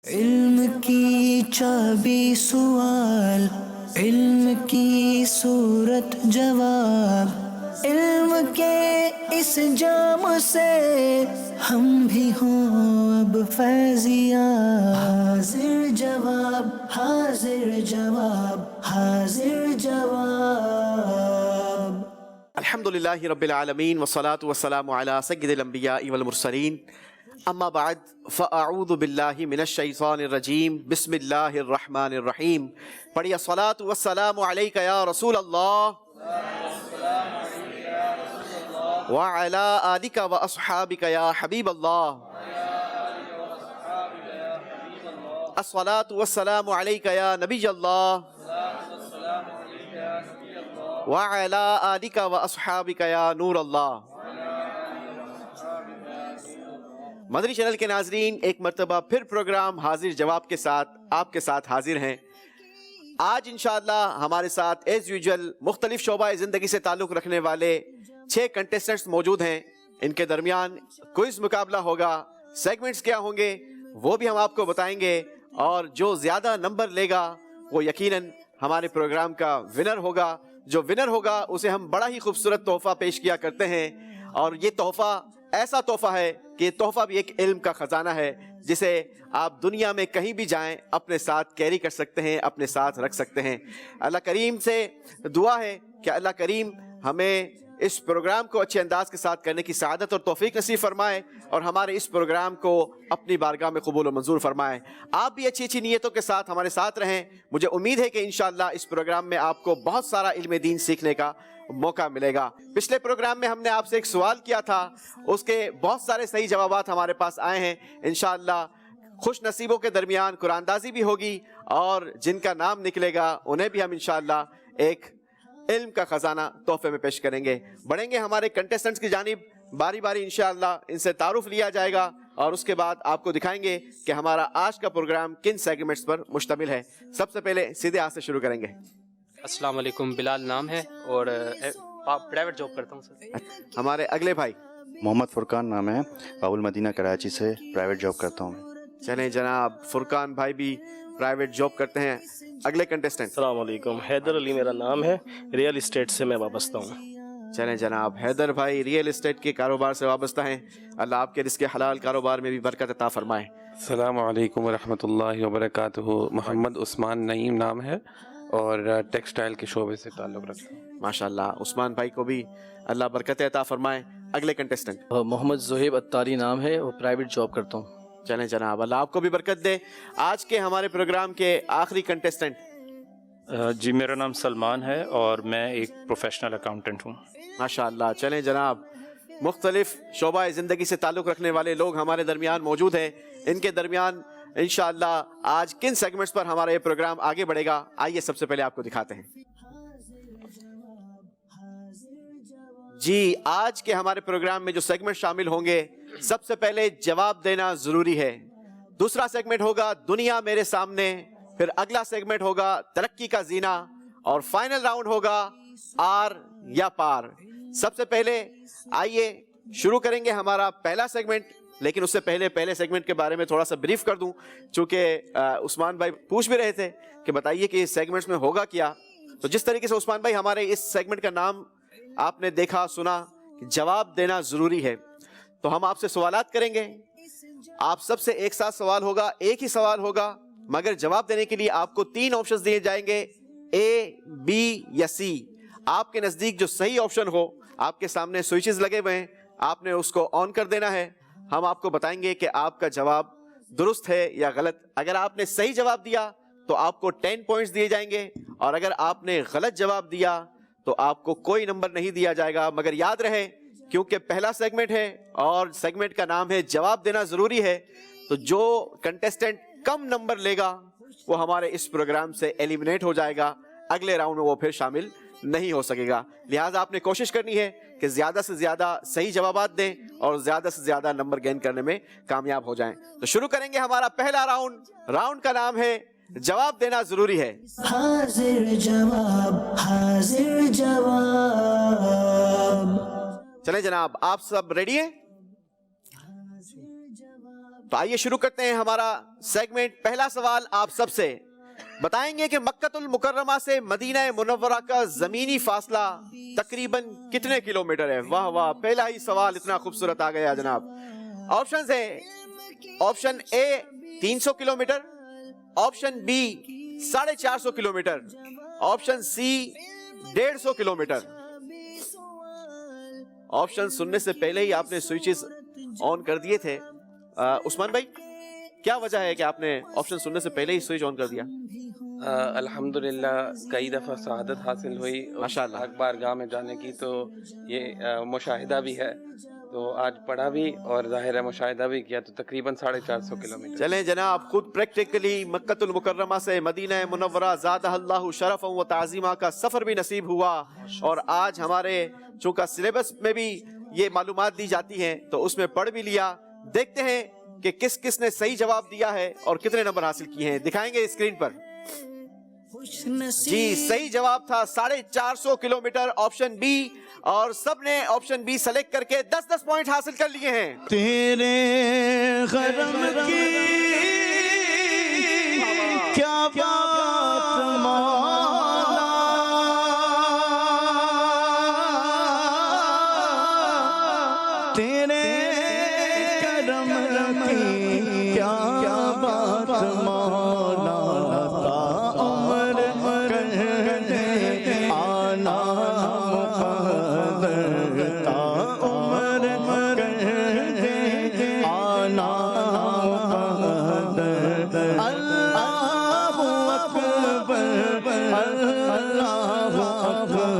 علم کی چابی سوال، علم کی صورت جواب، علم کے اس جام سے ہم بھی ہوں اب فیضیاب۔ حاضر جواب، حاضر جواب، حاضر جواب۔ الحمدللہ رب العالمین والصلاة والسلام علی سید الانبیاء والمرسلین، اما بعد فاعوذ باللہ من الشیطان الرجیم، بسم اللہ الرحمن الرحیم۔ پڑھیے الصلاة والسلام علیک یا رسول اللہ وعلی آلک واصحابک یا حبیب اللہ۔ الصلاة والسلام علیک یا نبی اللہ وعلی آلک واصحابک یا نور اللہ۔ مدنی چینل کے ناظرین، ایک مرتبہ پھر پروگرام حاضر جواب کے ساتھ آپ کے ساتھ حاضر ہیں۔ آج انشاءاللہ ہمارے ساتھ ایز یوزول مختلف شعبہ زندگی سے تعلق رکھنے والے 6 کنٹیسٹنٹس موجود ہیں۔ ان کے درمیان کوئز مقابلہ ہوگا، سیگمنٹس کیا ہوں گے وہ بھی ہم آپ کو بتائیں گے، اور جو زیادہ نمبر لے گا وہ یقیناً ہمارے پروگرام کا ونر ہوگا۔ جو ونر ہوگا اسے ہم بڑا ہی خوبصورت تحفہ پیش کیا کرتے ہیں، اور یہ تحفہ ایسا تحفہ ہے کہ یہ تحفہ بھی ایک علم کا خزانہ ہے، جسے آپ دنیا میں کہیں بھی جائیں اپنے ساتھ کیری کر سکتے ہیں، اپنے ساتھ رکھ سکتے ہیں۔ اللہ کریم سے دعا ہے کہ اللہ کریم ہمیں اس پروگرام کو اچھے انداز کے ساتھ کرنے کی سعادت اور توفیق نصیب فرمائے، اور ہمارے اس پروگرام کو اپنی بارگاہ میں قبول و منظور فرمائے۔ آپ بھی اچھی اچھی نیتوں کے ساتھ ہمارے ساتھ رہیں۔ مجھے امید ہے کہ انشاءاللہ اس پروگرام میں آپ کو بہت سارا علم دین سیکھنے کا موقع ملے گا۔ پچھلے پروگرام میں ہم نے آپ سے ایک سوال کیا تھا، اس کے بہت سارے صحیح جوابات ہمارے پاس آئے ہیں۔ انشاءاللہ خوش نصیبوں کے درمیان قرآن اندازی بھی ہوگی، اور جن کا نام نکلے گا انہیں بھی ہم انشاءاللہ ایک علم کا خزانہ تحفے میں پیش کریں گے۔ بڑھیں گے ہمارے کنٹیسٹنٹس کی جانب، باری باری انشاءاللہ ان سے تعارف لیا جائے گا، اور اس کے بعد آپ کو دکھائیں گے کہ ہمارا آج کا پروگرام کن سیگمنٹس پر مشتمل ہے۔ سب سے پہلے سیدھے ہاتھ سے شروع کریں گے۔ السلام علیکم، بلال نام ہے اور پرائیویٹ جاب کرتا ہوں سر۔ ہمارے اگلے بھائی محمد فرقان نام ہے، باب المدینہ کراچی سے پرائیویٹ جاب کرتا ہوں۔ چلیں جناب، فرقان بھائی بھی پرائیویٹ جاب کرتے ہیں۔ اگلے کنٹیسٹنٹ السلام علیکم، حیدر علی میرا نام ہے، ریئل اسٹیٹ سے میں وابستہ ہوں۔ چلیں جناب، حیدر بھائی ریئل اسٹیٹ کے کاروبار سے وابستہ ہیں۔ اللہ آپ کے رزق حلال کاروبار میں بھی برکت عطا فرمائے۔ السلام علیکم ورحمۃ اللہ وبرکاتہ۔ محمد عثمان نعیم نام ہے اور ٹیکسٹائل کے شعبے سے تعلق رکھتا ہوں۔ ماشاءاللہ، عثمان بھائی کو بھی اللہ برکت عطا فرمائے۔ اگلے کنٹیسٹنٹ محمد زہیب اتاری نام ہے اور پرائیویٹ جاب کرتا ہوں۔ چلیں جناب، اللہ آپ کو بھی برکت دے۔ آج کے ہمارے پروگرام کے آخری کنٹیسٹنٹ جی، میرا نام سلمان ہے اور میں ایک پروفیشنل اکاؤنٹنٹ ہوں۔ ماشاءاللہ، چلیں جناب، مختلف شعبہ زندگی سے تعلق رکھنے والے لوگ ہمارے درمیان موجود ہیں۔ ان کے درمیان انشاءاللہ آج کن سیگمنٹس پر ہمارا یہ پروگرام آگے بڑھے گا، آئیے سب سے پہلے آپ کو دکھاتے ہیں۔ جی، آج کے ہمارے پروگرام میں جو سیگمنٹ شامل ہوں گے، سب سے پہلے جواب دینا ضروری ہے، دوسرا سیگمنٹ ہوگا دنیا میرے سامنے، پھر اگلا سیگمنٹ ہوگا ترقی کا زینہ، اور فائنل راؤنڈ ہوگا آر یا پار۔ سب سے پہلے آئیے شروع کریں گے ہمارا پہلا سیگمنٹ، لیکن اس سے پہلے سیگمنٹ کے بارے میں تھوڑا سا بریف کر دوں، چونکہ عثمان بھائی پوچھ بھی رہے تھے کہ بتائیے کہ اس سیگمنٹس میں ہوگا کیا۔ تو جس طریقے سے عثمان بھائی ہمارے اس سیگمنٹ کا نام آپ نے دیکھا سنا، جواب دینا ضروری ہے، تو ہم آپ سے سوالات کریں گے۔ آپ سب سے ایک ساتھ سوال ہوگا، ایک ہی سوال ہوگا، مگر جواب دینے کے لیے آپ کو 3 آپشنز دیے جائیں گے، اے، بی یا سی۔ آپ کے نزدیک جو صحیح آپشن ہو، آپ کے سامنے سوئچز لگے ہوئے ہیں، آپ نے اس کو آن کر دینا ہے۔ ہم آپ کو بتائیں گے کہ آپ کا جواب درست ہے یا غلط۔ اگر آپ نے صحیح جواب دیا تو آپ کو 10 پوائنٹس دیے جائیں گے، اور اگر آپ نے غلط جواب دیا تو آپ کو کوئی نمبر نہیں دیا جائے گا۔ مگر یاد رہے، کیونکہ پہلا سیگمنٹ ہے اور سیگمنٹ کا نام ہے جواب دینا ضروری ہے، تو جو کنٹیسٹنٹ کم نمبر لے گا وہ ہمارے اس پروگرام سے ایلیمنیٹ ہو جائے گا، اگلے راؤنڈ میں وہ پھر شامل نہیں ہو سکے گا۔ لہٰذا آپ نے کوشش کرنی ہے کہ زیادہ سے زیادہ صحیح جوابات دیں اور زیادہ سے زیادہ نمبر گین کرنے میں کامیاب ہو جائیں۔ تو شروع کریں گے ہمارا پہلا راؤنڈ کا نام ہے جواب دینا ضروری ہے۔ حاضر جواب، حاضر جواب۔ چلیں جناب، آپ سب ریڈی ہیں؟ تو آئیے شروع کرتے ہیں ہمارا سیگمنٹ. پہلا سوال آپ سب سے. بتائیں گے کہ مکہ المکرمہ سے مدینہ منورہ کا زمینی فاصلہ تقریباً کتنے کلومیٹر ہے؟ واہ واہ، پہلا ہی سوال اتنا خوبصورت آ گیا جناب. آپشنز ہے: option A 300 kilometre, option B 450 kilometre, option C 150 kilometre. Option سننے سے پہلے ہی آپ نے سوئچز آن کر دیے تھے. عثمان بھائی، کیا وجہ ہے کہ آپ نے آپشن سننے سے پہلے ہی سوئچ آن کر دیا؟ الحمدللہ کئی دفعہ سعادت حاصل ہوئی ماشاءاللہ. حق بارگاہ میں جانے کی، تو یہ مشاہدہ بھی ہے، تو آج پڑھا بھی اور ظاہر ہے مشاہدہ بھی کیا، تو تقریباً 450 کلومیٹر. چلیں جناب، خود پریکٹیکلی مکہ المکرمہ سے مدینہ منورہ زادہ اللہ شرفا و تعظیمہ کا سفر بھی نصیب ہوا، اور آج ہمارے چونکہ سلیبس میں بھی یہ معلومات دی جاتی ہیں تو اس میں پڑھ بھی لیا. دیکھتے ہیں کہ کس کس نے صحیح جواب دیا ہے اور کتنے نمبر حاصل کیے ہیں. دکھائیں گے اسکرین پر. جی صحیح جواب تھا 450 کلومیٹر، آپشن بی، اور سب نے آپشن بی سلیکٹ کر کے 10-10 پوائنٹ حاصل کر لیے ہیں. تیرے غرم کی کیا بات مولا، تیرے کرم کی کیا بات مولا، تا عمر کرنے آنا مقدر، تا عمر کرنے آنا مقدر. اللہ اکبر، اللہ اکبر،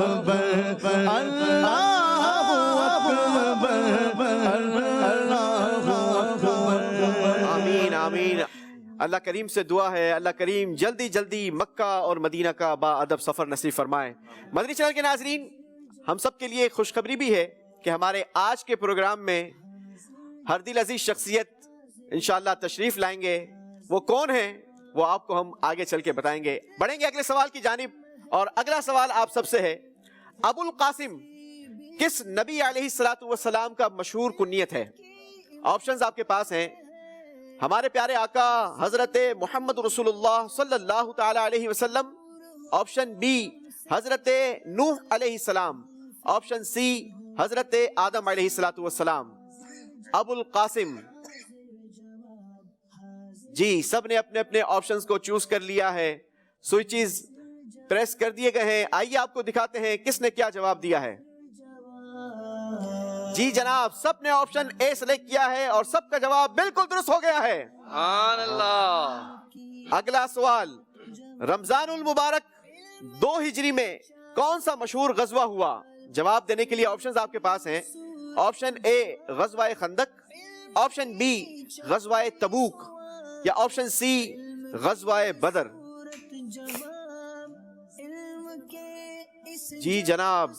اللہ اکبر. آمین آمین. اللہ کریم سے دعا ہے اللہ کریم جلدی جلدی مکہ اور مدینہ کا با ادب سفر نصیب فرمائے. مدنی چینل کے ناظرین، ہم سب کے لیے خوشخبری بھی ہے کہ ہمارے آج کے پروگرام میں ہر دل عزیز شخصیت انشاءاللہ تشریف لائیں گے. وہ کون ہیں وہ آپ کو ہم آگے چل کے بتائیں گے. بڑھیں گے اگلے سوال کی جانب، اور اگلا سوال آپ سب سے ہے: ابو القاسم کس نبی علیہ الصلوۃ والسلام کا مشہور کنیت ہے؟ آپشنز آپ کے پاس ہیں: ہمارے پیارے آقا حضرت محمد رسول اللہ صلی اللہ تعالی علیہ وسلم، آپشن بی حضرت نوح علیہ السلام، آپشن سی حضرت آدم علیہ الصلوۃ والسلام. ابو القاسم. جی سب نے اپنے اپنے آپشنز کو چوز کر لیا ہے، سوئچز پریس کر دیے گئے ہیں. آئیے آپ کو دکھاتے ہیں کس نے کیا جواب دیا ہے. جی جناب، سب نے آپشن اے سلیکٹ کیا ہے اور سب کا جواب بالکل درست ہو گیا ہے. سبحان اللہ. اگلا سوال: رمضان المبارک 2 ہجری میں کون سا مشہور غزوہ ہوا؟ جواب دینے کے لیے آپشنز آپ کے پاس ہیں: آپشن اے غزوہ خندق، آپشن بی غزوہ تبوک، یا آپشن سی غزوہ بدر. جی جناب،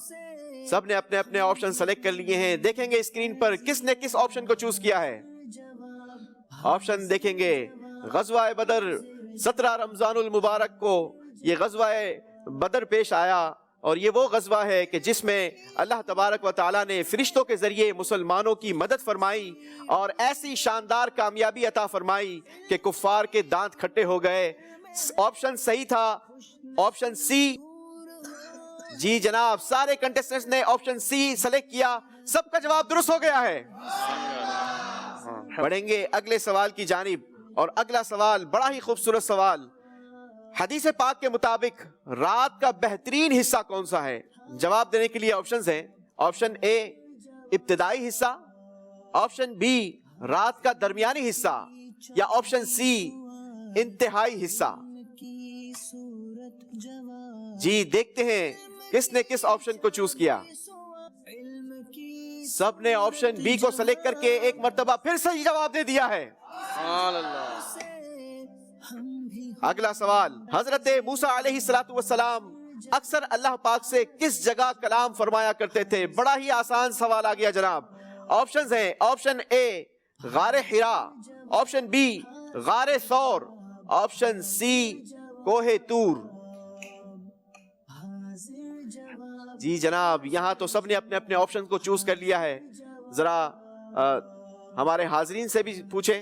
سب نے اپنے اپنے آپشن سلیکٹ کر لیے ہیں. دیکھیں گے اسکرین پر کس نے کس آپشن کو چوز کیا ہے. آپشن دیکھیں گے: غزوہ بدر 17 رمضان المبارک کو یہ غزوہ بدر پیش آیا، اور یہ وہ غزوہ ہے کہ جس میں اللہ تبارک و تعالیٰ نے فرشتوں کے ذریعے مسلمانوں کی مدد فرمائی اور ایسی شاندار کامیابی عطا فرمائی کہ کفار کے دانت کھٹے ہو گئے. آپشن صحیح تھا آپشن سی. جی جناب، سارے کنٹیسٹنٹس نے آپشن سی سلیکٹ کیا، سب کا جواب درست ہو گیا ہے. بڑھیں گے اگلے سوال کی جانب، اور اگلا سوال بڑا ہی خوبصورت سوال: حدیث پاک کے مطابق رات کا بہترین حصہ کون سا ہے؟ جواب دینے کے لیے آپشنز ہیں: آپشن اے ابتدائی حصہ، آپشن بی رات کا درمیانی حصہ، یا آپشن سی انتہائی حصہ. جی دیکھتے ہیں کس نے کس آپشن کو چوز کیا. سب نے آپشن بی کو سلیکٹ کر کے ایک مرتبہ پھر صحیح جواب دے دیا ہے. سبحان اللہ. اگلا سوال: حضرت موسیٰ علیہ الصلوۃ والسلام اکثر اللہ پاک سے کس جگہ کلام فرمایا کرتے تھے؟ بڑا ہی آسان سوال آ گیا جناب. آپشنز ہیں: آپشن اے غار حراء، آپشن بی غار ثور، آپشن سی کوہ طور. جی جناب، یہاں تو سب نے اپنے اپنے آپشن کو چوز کر لیا ہے. ذرا ہمارے حاضرین سے بھی پوچھیں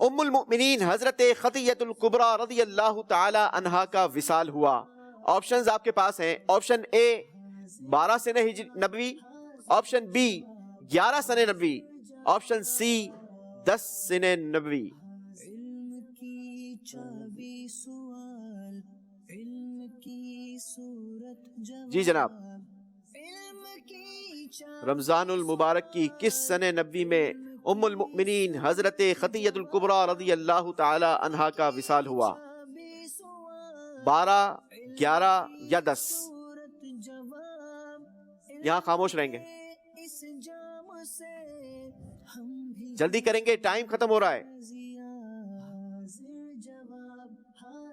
ام المؤمنین حضرت خدیجہ الکبریٰ رضی اللہ تعالی عنہا کا وصال ہوا؟ آپشنز آپ کے پاس ہیں. آپشن اے 12 سنہ نبوی، آپشن بی 11 سنہ نبوی، آپشن سی 10 سنہ نبوی. جی جناب، رمضان المبارک کی کس سنہ نبوی میں ام المؤمنین حضرت خدیجہ الکبریٰ رضی اللہ تعالی عنہا کا وصال ہوا؟ 12، 11 یا 10؟ یہاں خاموش رہیں گے، جلدی کریں گے، ٹائم ختم ہو رہا ہے.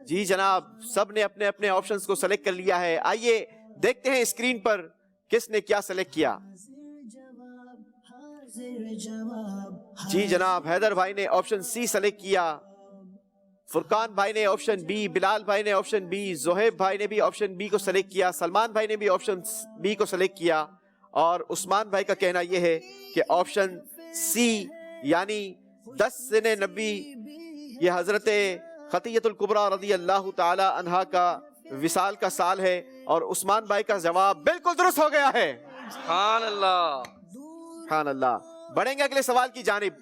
جی جناب، سب نے اپنے اپنے آپشنز کو سلیکٹ کر لیا ہے. آئیے دیکھتے ہیں اسکرین پر کس نے کیا سلیکٹ کیا. جی جناب، حیدر بھائی نے آپشن سی سلیکٹ کیا، فرقان بھائی نے آپشن بی، بلال بھائی نے آپشن بی، زہیب بھائی نے بھی آپشن بی کو سلیکٹ کیا، سلمان بھائی نے بھی آپشن بی کو سلیکٹ کیا، اور عثمان بھائی کا کہنا یہ ہے کہ آپشن سی یعنی 10 سنہ نبی یہ حضرت خدیجہ الکبریٰ رضی اللہ تعالی عنہا کا وصال کا سال ہے، اور عثمان بھائی کا جواب بالکل درست ہو گیا ہے. سبحان اللہ. سبحان اللہ. بڑھیں گے اگلے سوال کی جانب،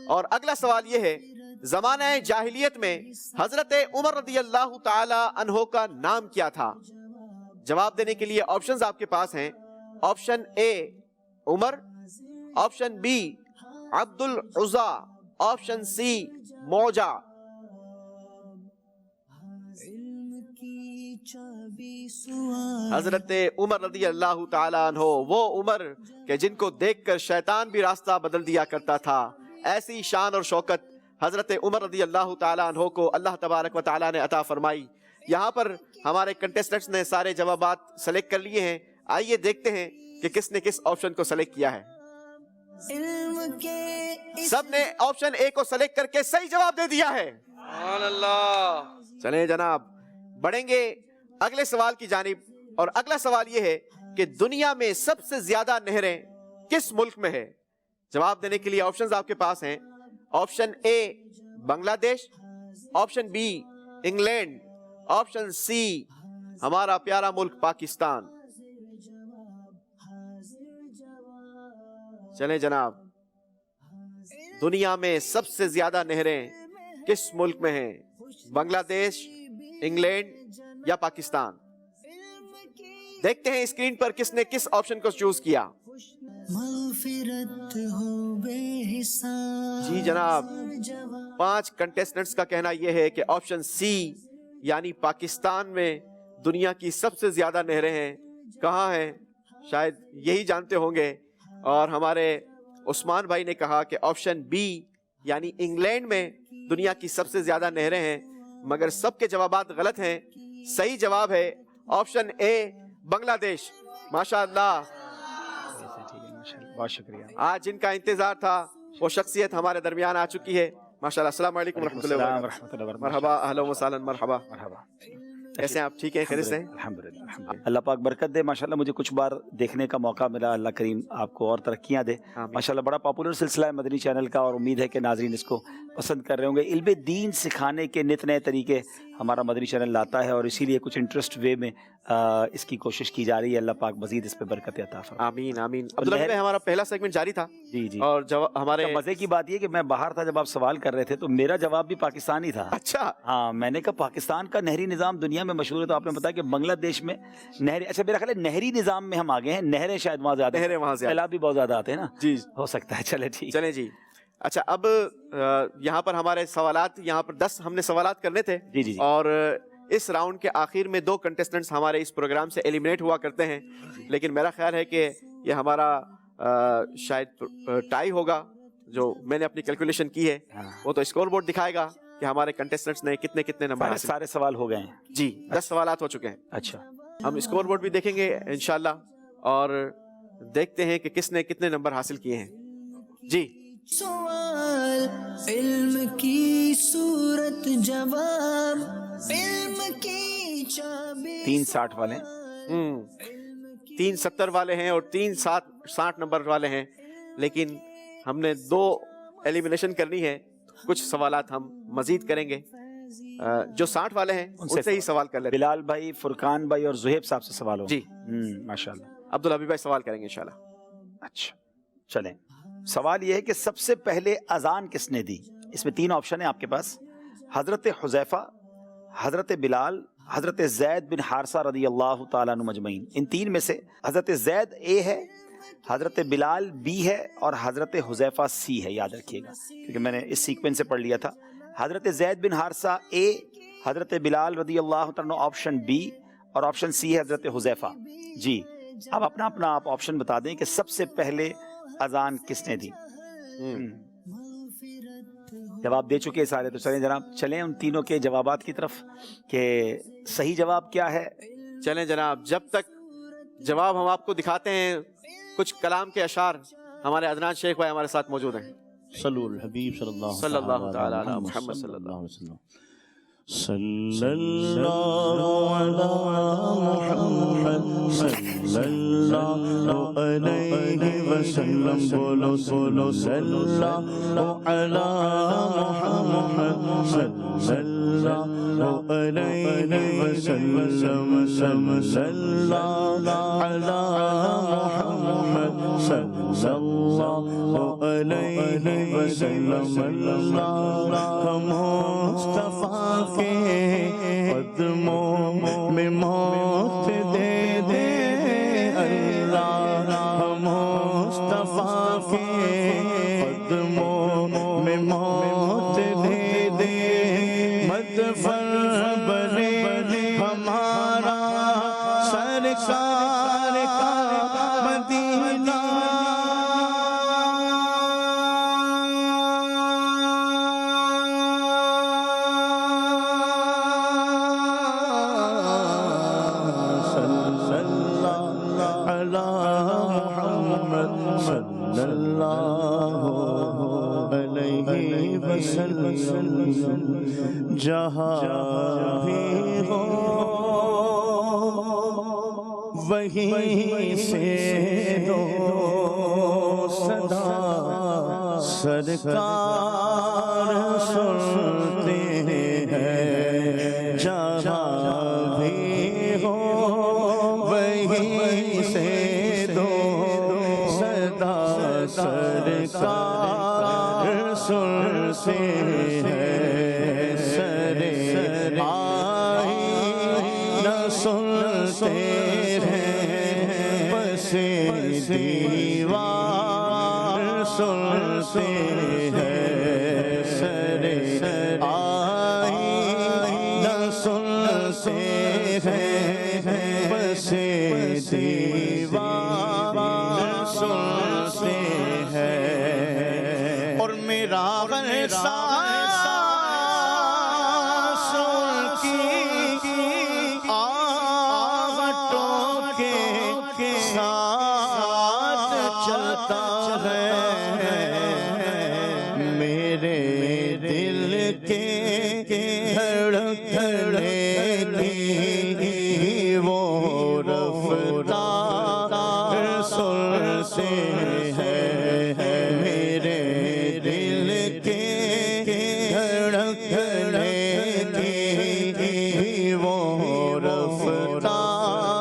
اور اگلا سوال یہ ہے زمانہ جاہلیت میں حضرت عمر رضی اللہ تعالی عنہ کا نام کیا تھا؟ جواب دینے کے لیے آپشنز آپ کے پاس ہیں. آپشن اے عمر، آپشن بی عبد العزا، آپشن سی موجہ. حضرت عمر رضی اللہ تعالی عنہ، وہ عمر کہ جن کو دیکھ کر شیطان بھی راستہ بدل دیا کرتا تھا، ایسی شان اور شوکت حضرت عمر رضی اللہ تعالی عنہ کو اللہ تبارک و تعالی نے عطا فرمائی. یہاں پر ہمارے کنٹیسٹنٹس نے سارے جوابات سلیکٹ کر لیے ہیں. آئیے دیکھتے ہیں کہ کس نے کس آپشن کو سلیکٹ کیا ہے. سب نے آپشن اے کو سلیکٹ کر کے صحیح جواب دے دیا ہے. سبحان اللہ. چلیں جناب، بڑھیں گے اگلے سوال کی جانب، اور اگلا سوال یہ ہے کہ دنیا میں سب سے زیادہ نہریں کس ملک میں ہے؟ جواب دینے کے لیے آپشنز آپ کے پاس ہیں. Option A Bangladesh, option B England, option C ہمارا پیارا ملک پاکستان. چلیں جناب، دنیا میں سب سے زیادہ نہریں کس ملک میں ہیں؟ بنگلہ دیش، انگلینڈ یا پاکستان؟ دیکھتے ہیں اسکرین پر کس نے کس آپشن کو چوز کیا. جی جناب، 5 کنٹیسٹنٹس کا کہنا یہ ہے کہ آپشن سی یعنی پاکستان میں دنیا کی سب سے زیادہ نہریں ہیں. کہاں ہیں؟ شاید یہی جانتے ہوں گے. اور ہمارے عثمان بھائی نے کہا کہ آپشن بی یعنی انگلینڈ میں دنیا کی سب سے زیادہ نہریں ہیں، مگر سب کے جوابات غلط ہیں. صحیح جواب ہے آپشن اے بنگلہ دیش. ماشاءاللہ، بہت شکریہ. آج جن کا انتظار تھا وہ شخصیت ہمارے درمیان آ چکی ہے. ماشاءاللہ. السلام علیکم ورحمۃ اللہ وبرکاتہ. مرحبا، اہلا وسہلا. مرحبا. کیسے ہیں آپ؟ ٹھیک ہیں، خیریت سے ہیں؟ الحمدللہ. اللہ پاک برکت دے. ماشاءاللہ مجھے کچھ بار دیکھنے کا موقع ملا. اللہ کریم آپ کو اور ترقیاں دے. ماشاءاللہ بڑا پاپولر سلسلہ ہے مدنی چینل کا، اور امید ہے کہ ناظرین اس کو پسند کر رہے ہوں گے. علم دین سکھانے کے نت نئے طریقے ہمارا مدنی چینل لاتا ہے، اور اسی لیے کچھ انٹرسٹ وے میں اس کی کوشش کی جا رہی ہے. اللہ پاک مزید اس پہ برکت عطا فرمائے. آمین آمین. عبداللہ، ہمارا پہلا سیگمنٹ جاری تھا. جی جی. اور ہمارے مزے کی بات یہ کہ میں باہر تھا جب آپ سوال کر رہے تھے، تو میرا جواب بھی پاکستانی تھا. اچھا. ہاں، میں نے کہا پاکستان کا نہری نظام دنیا میں مشہور ہے، تو آپ نے بتایا کہ بنگلہ دیش میں نہری، اچھا میرا خیال ہے نہری نظام میں ہم آگے ہیں. نہریں شاید وہاں زیادہ، نہریں وہاں زیادہ، سیلاب بھی بہت زیادہ آتے ہیں نا. جی ہو سکتا ہے. چلے ٹھیک. چلیں جی. اچھا، اب یہاں پر ہمارے سوالات، یہاں پر 10 ہم نے سوالات کرنے تھے. جی جی. اور اس راؤنڈ کے آخر میں 2 کنٹیسٹنٹس ہمارے اس پروگرام سے ایلیمنیٹ ہوا کرتے ہیں، لیکن میرا خیال ہے کہ یہ ہمارا شاید ٹائی ہوگا. جو میں نے اپنی کیلکولیشن کی ہے وہ تو اسکور بورڈ دکھائے گا کہ ہمارے کنٹیسٹنٹس نے کتنے کتنے نمبر. سارے سوال ہو گئے ہیں. جی، 10 سوالات ہو چکے ہیں. اچھا، ہم اسکور بورڈ بھی دیکھیں گے انشاءاللہ، اور دیکھتے ہیں کہ کس نے کتنے نمبر حاصل کیے ہیں. جی. سوال علم کی صورت، جواب علم کی چابی. 360 والے 370 والے ہیں اور 360 نمبر والے ہیں، لیکن ہم نے 2 ایلیمینیشن کرنی ہے. کچھ سوالات ہم مزید کریں گے. جو 60 والے ہیں ان سے ہی سوال کر لیتے ہیں. بلال بھائی، فرقان بھائی اور زہیب صاحب سے سوال ہو. جی ماشاءاللہ. عبدالحبیب بھائی سوال کریں گے انشاءاللہ. اچھا چلیں. سوال یہ ہے کہ سب سے پہلے اذان کس نے دی؟ اس میں 3 آپشن ہیں آپ کے پاس: حضرت حذیفہ، حضرت بلال، حضرت زید بن حارثہ رضی اللہ تعالیٰ عنہ مجمعین. ان 3 میں سے حضرت زید اے ہے، حضرت بلال بی ہے اور حضرت حذیفہ سی ہے. یاد رکھیے گا کیونکہ میں نے اس سیکوینس سے پڑھ لیا تھا. حضرت زید بن حارثہ اے، حضرت بلال رضی اللہ تعالیٰ عنہ آپشن بی اور آپشن سی ہے حضرت حذیفہ. جی اب اپنا آپ آپشن بتا دیں کہ سب سے پہلے اذان کس نے دی. جواب دے چکے سارے، تو چلیں جناب چلیں ان تینوں کے جوابات کی طرف کہ صحیح جواب کیا ہے. چلیں جناب، جب تک جواب ہم آپ کو دکھاتے ہیں کچھ کلام کے اشعار ہمارے عدنان شیخ بھائی ہمارے ساتھ موجود ہیں. صلو الحبیب صلی اللہ تعالی علی محمد صلی اللہ علیہ وسلم. صلی اللہ علی محمد صلی اللہ علیہ وسلم. بولو بولو صلی اللہ علی محمد صلی اللہ علیہ وسلم. صلی اللہ علی محمد صلی اللہ علیہ وسلم. ہم مصطفیٰ کے قدموں میں موت دے دے اللہ. ہم مصطفیٰ کے قدموں میں موت دے دے. مدفن بنے ہمارا سرکار کا مدینہ. جہاں بھی ہو وہیں سے دو صدا سرکار سنتے ہیں. جہاں بھی ہو وہیں سے دو صدا سرکار سنتے ہیں. سنتے ہیں بس دیوار سنتے ہیں. سر آئینہ سنتے ہیں بس دیوار سنتے ہیں. اور میرا غرصہ چلتا ہے. میرے دل کے دھڑکنے کی وہ رفتار سنتے ہیں. میرے دل کے دھڑکنے کی وہ رفتار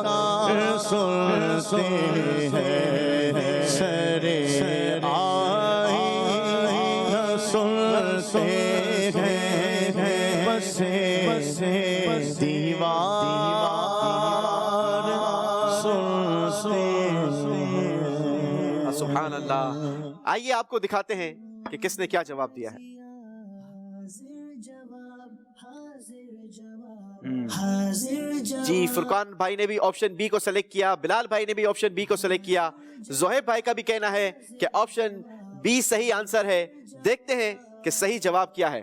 سنتے ہیں. سبحان اللہ. آئیے آپ کو دکھاتے ہیں کہ کس نے کیا جواب دیا ہے. جی فرقان بھائی نے بھی آپشن بی کو سلیکٹ کیا، بلال بھائی نے بھی آپشن بی کو سلیکٹ کیا، زہیب بھائی کا بھی کہنا ہے کہ آپشن بی صحیح آنسر ہے. دیکھتے ہیں کہ صحیح جواب کیا ہے.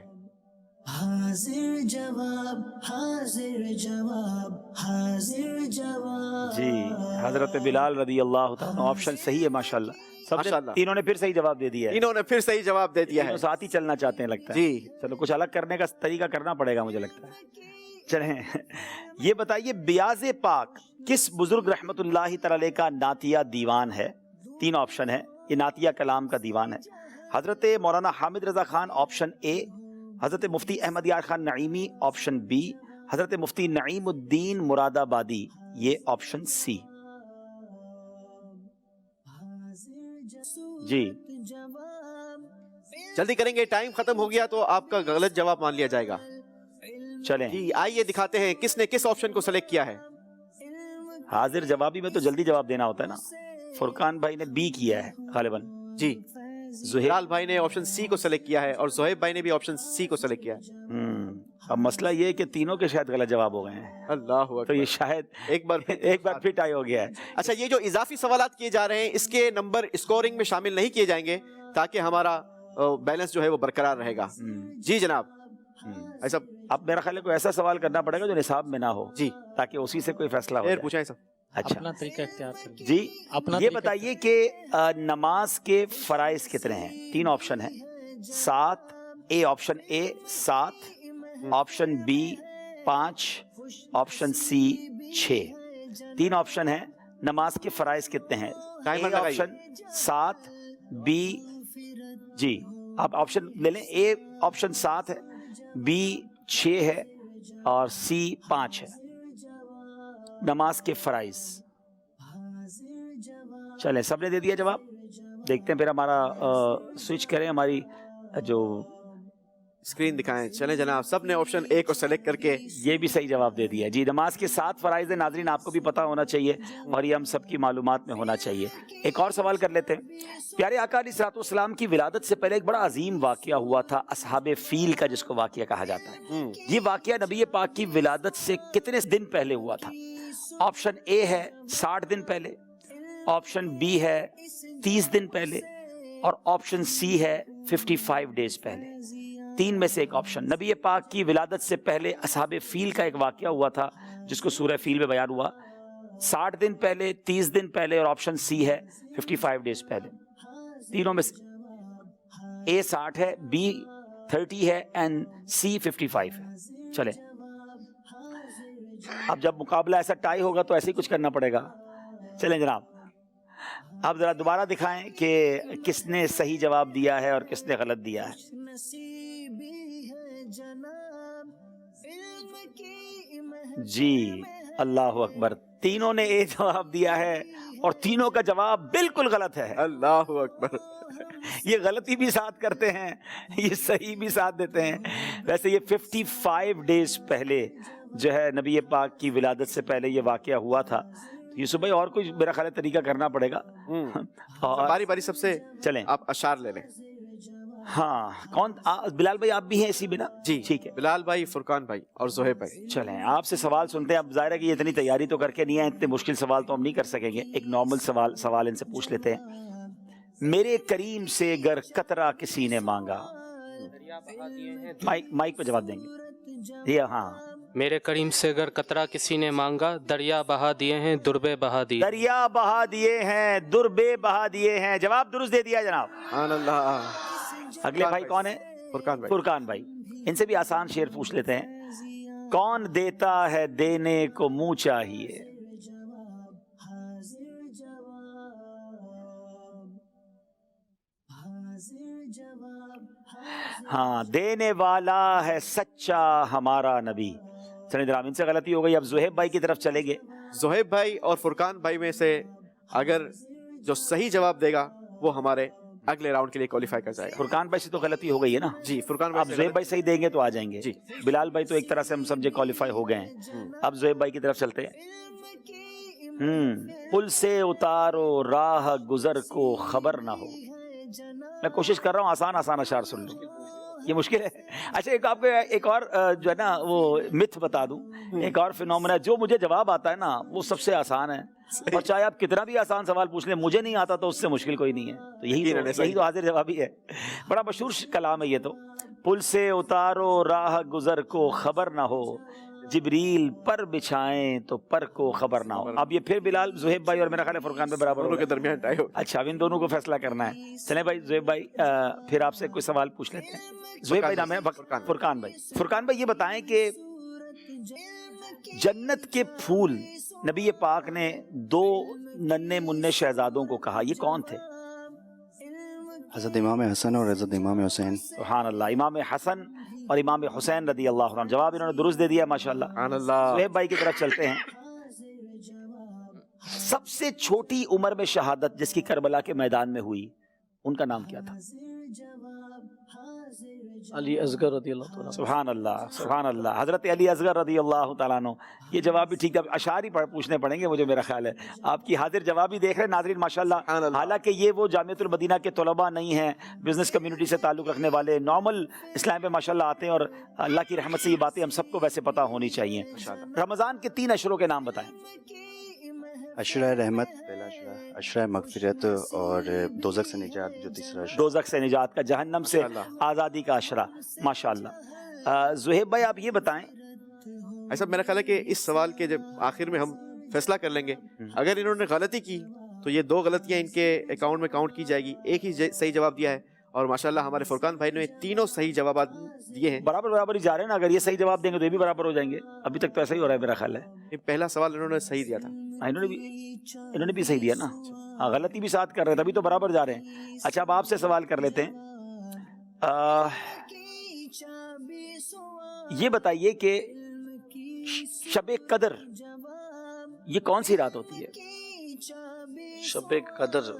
حاضر جواب، حاضر جواب، حاضر جواب. جی حضرت بلال رضی اللہ تعالیٰ. آپشن صحیح ہے ماشاءاللہ. سب تینوں نے پھر صحیح جواب دے دیا ہے. انہوں نے پھر صحیح جواب دے دیا ہے. ساتھ ہی چلنا چاہتے ہیں لگتا ہے. جی چلو کچھ الگ کرنے کا طریقہ کرنا پڑے گا مجھے لگتا ہے. چلیں یہ بتائیے بیاض پاک کس بزرگ رحمت اللہ تعالی کا نعتیہ دیوان ہے؟ 3 آپشن ہے. یہ نعتیہ کلام کا دیوان ہے. حضرت مولانا حامد رضا خان آپشن اے، حضرت مفتی احمد یار خان نعیمی آپشن بی، حضرت مفتی نعیم الدین مراد آبادی یہ آپشن سی. جی جلدی کریں گے، ٹائم ختم ہو گیا تو آپ کا غلط جواب مان لیا جائے گا. چلیں جی آئیے دکھاتے ہیں کس نے کس آپشن کو سلیکٹ کیا ہے. حاضر جوابی میں تو جلدی جواب دینا ہوتا ہے نا. فرقان بھائی نے بی کیا ہے غالباً. جی زہیر بلال بھائی نے آپشن سی کو سلیکٹ کیا ہے اور زہیب بھائی نے بھی آپشن سی کو سلیکٹ کیا ہے. اب مسئلہ یہ ہے کہ تینوں کے شاید غلط جواب ہو گئے ہیں، اللہ تو اکبر. یہ شاید ایک بار پھر ٹائی ہو گیا ہے. اچھا، یہ جو اضافی سوالات کیے جا رہے ہیں اس کے نمبر اسکورنگ میں شامل نہیں کیے جائیں گے تاکہ ہمارا بیلنس جو ہے وہ برقرار رہے گا. جی جناب. ایسا اب میرا خیال ہے کوئی ایسا سوال کرنا پڑے گا جو نصاب میں نہ ہو، جی تاکہ اسی سے کوئی فیصلہ ہو پھر جائے. پوچھیں سب. اچھا اپنا طریقہ اختیار کر جی اپنا یہ طریقہ بتائیے کہ نماز کے فرائض کتنے ہیں؟ 3 آپشن ہیں. 7 A, option A 7، option B 5، option C 6. 3 option ہیں. نماز کے فرائض کتنے ہیں؟ ٹائمر اے لگائیے. آپشن 7، بی، جی آپ آپشن لے لیں. اے آپشن 7 ہے، بی 6 ہے اور سی 5 ہے. نماز کے فرائض. چلیں سب نے دے دیا جواب. دیکھتے ہیں پھر ہمارا سوئچ کریں ہماری جو اسکرین دکھائیں. چلیں جناب، سب نے آپشن اے کو سلیکٹ کر کے یہ بھی صحیح جواب دے دیا. جی نماز کے 7 فرائض ہیں ناظرین، آپ کو بھی پتہ ہونا چاہیے اور یہ ہم سب کی معلومات میں ہونا چاہیے. ایک اور سوال کر لیتے ہیں. پیارے آقا علیہ الصلوۃ والسلام کی ولادت سے پہلے ایک بڑا عظیم واقعہ ہوا تھا، اصحاب فیل کا، جس کو واقعہ کہا جاتا ہے. یہ واقعہ نبی پاک کی ولادت سے کتنے دن پہلے ہوا تھا؟ آپشن اے ہے 60 دن پہلے، آپشن بی ہے 30 دن پہلے اور آپشن سی ہے 55 ڈیز پہلے. 3 میں سے ایک آپشن. نبی پاک کی ولادت سے پہلے اصحاب فیل کا ایک واقعہ ہوا تھا جس کو سورہ فیل میں بیان ہوا. 60 دن پہلے، 30 دن پہلے اور آپشن سی ہے 55 ڈیز پہلے. تینوں میں سے اے 60 ہے، بی 30 ہے اینڈ سی 55 ہے. چلیں اب جب مقابلہ ایسا ٹائی ہوگا تو ایسے ہی کچھ کرنا پڑے گا. چلیں جناب اب ذرا دوبارہ دکھائیں کہ کس نے صحیح جواب دیا ہے اور کس نے غلط دیا ہے. جی اللہ اکبر، تینوں نے اے جواب دیا ہے اور تینوں کا جواب بالکل غلط ہے. اللہ اکبر. یہ غلطی بھی ساتھ کرتے ہیں، یہ صحیح بھی ساتھ دیتے ہیں. ویسے یہ 55 ڈیز پہلے جو ہے نبی پاک کی ولادت سے پہلے یہ واقعہ ہوا تھا. یوسف بھائی اور کچھ میرا خیال ہے طریقہ کرنا پڑے گا. اور باری باری سب سے چلیں آپ اشعار لے لیں. ہاں کون بلال بھائی آپ بھی ہیں اسی بنا؟ جی ٹھیک ہے. بلال بھائی، فرقان بھائی اور زہیب بھائی. چلیں آپ سے سوال سنتے ہیں. اب ظاہر ہے کہ یہ اتنی تیاری تو کر کے نہیں ہے، اتنے مشکل سوال تو ہم نہیں کر سکیں گے. ایک نارمل سوال ان سے پوچھ لیتے ہیں. میرے کریم سے گر قطرہ کسی نے مانگا. مائک پہ جواب دیں گے. یہ ہاں، میرے کریم سے اگر قطرہ کسی نے مانگا، دریا بہا دیے ہیں دربے بہا دیے. دریا بہا دیے ہیں دربے بہا دیے ہیں. جواب درست دے دیا جناب. سبحان اللہ. اگلے بھائی کون ہے؟ فرقان بھائی. فرقان بھائی. ان سے بھی آسان شعر پوچھ لیتے ہیں. کون دیتا ہے دینے کو منہ چاہیے؟ ہاں، دینے والا ہے سچا ہمارا نبی. چلیں جناب ان سے غلطی ہو گئی. اب زہیب بھائی کی طرف چلیں گے. زہیب بھائی اور فرقان بھائی میں سے اگر جو صحیح جواب دے گا وہ ہمارے اگلے راؤنڈ کے لیے کوالیفائی کر جائے گا. فرقان بھائی سے تو غلطی ہو گئی ہے نا. جی فرقان اب بھائی زہیب بھائی صحیح دیں گے تو آ جائیں گے. جی. بلال بھائی تو ایک طرح سے ہم سمجھے کوالیفائی ہو گئے ہیں. اب زہیب بھائی کی طرف چلتے ہیں. پل سے اتارو راہ گزر کو خبر نہ ہو. میں کوشش کر رہا ہوں آسان آسان اشعار سن لوں. یہ مشکل ہے. اچھا ایک آپ کو ایک اور جو ہے نا وہ متھ بتا دوں. ایک اور فینومنا ہے، جو مجھے جواب آتا ہے نا وہ سب سے آسان ہے، اور چاہے آپ کتنا بھی آسان سوال پوچھ لیں مجھے نہیں آتا تو اس سے مشکل کوئی نہیں ہے. تو یہی تو حاضر جوابی ہے. بڑا مشہور کلام ہے یہ تو. پل سے اتارو راہ گزر کو خبر نہ ہو، جبریل پر بچھائیں تو پر کو خبر نہ ہو. اب یہ پھر بلال زہیب بھائی اور میرا خیال ہے فرقان میں برابر دونوں کے درمیان ٹائی ہو. اچھا اب ان دونوں کو فیصلہ کرنا ہے. چلیں بھائی زہیب بھائی پھر آپ سے کوئی سوال پوچھ لیتے ہیں. زہیب بھائی نام ہے فرقان بھائی. فرقان بھائی یہ بتائیں کہ جنت کے پھول نبی پاک نے 2 ننھے مننے شہزادوں کو کہا، یہ کون تھے؟ حضرت امام حسن اور حضرت امام حسین. سبحان اللہ. امام حسن اور امام حسین رضی اللہ عنہ. جواب انہوں نے درست دے دیا ماشاءاللہ. سبحان اللہ. سہیب بھائی کی طرف چلتے ہیں. سب سے چھوٹی عمر میں شہادت جس کی کربلا کے میدان میں ہوئی ان کا نام کیا تھا؟ علی اصغر رضی اللہ تعالیٰ. سبحان اللہ سبحان اللہ. حضرت علی اصغر رضی اللہ تعالیٰ عنہ. یہ جواب بھی ٹھیک ہے. اشعاری پوچھنے پڑیں گے مجھے, میرا خیال ہے آپ کی حاضر جوابی دیکھ رہے ہیں ناظرین ماشاءاللہ. حالانکہ یہ وہ جامعۃ المدینہ کے طلباء نہیں ہیں, بزنس کمیونٹی سے تعلق رکھنے والے, نارمل اسلام پہ ماشاءاللہ آتے ہیں, اور اللہ کی رحمت سے یہ باتیں ہم سب کو ویسے پتہ ہونی چاہیے. رمضان کے 3 اشروں کے نام بتائیں. عشرہ رحمت پہلا عشرہ, عشرہ مغفرت, اور دوزخ سے نجات جو تیسرا عشرہ. دوزخ سے نجات کا, جہنم سے آزادی کا عشرہ. ماشاءاللہ. زہیب بھائی آپ یہ بتائیں. ایسا میرا خیال ہے کہ اس سوال کے جب آخر میں ہم فیصلہ کر لیں گے, اگر انہوں نے غلطی کی تو یہ 2 غلطیاں ان کے اکاؤنٹ میں کاؤنٹ کی جائے گی. ایک ہی صحیح جواب دیا ہے, اور ماشاءاللہ ہمارے فرقان بھائی نے تینوں صحیح جوابات دیے ہیں. برابر ہی جا رہے ہیں نا. اگر یہ صحیح جواب دیں گے تو یہ بھی برابر ہو جائیں گے. ابھی تک تو ایسا ہی ہو رہا ہے میرا خیال ہے. یہ پہلا سوال انہوں نے صحیح دیا تھا. انہوں نے بھی صحیح دیا نا. ہاں, غلطی بھی ساتھ کر رہے ہیں, تبھی تو برابر جا رہے ہیں. اچھا, اب آپ سے سوال کر لیتے ہیں. یہ بتائیے کہ شب قدر یہ کون سی رات ہوتی ہے؟ شب قدر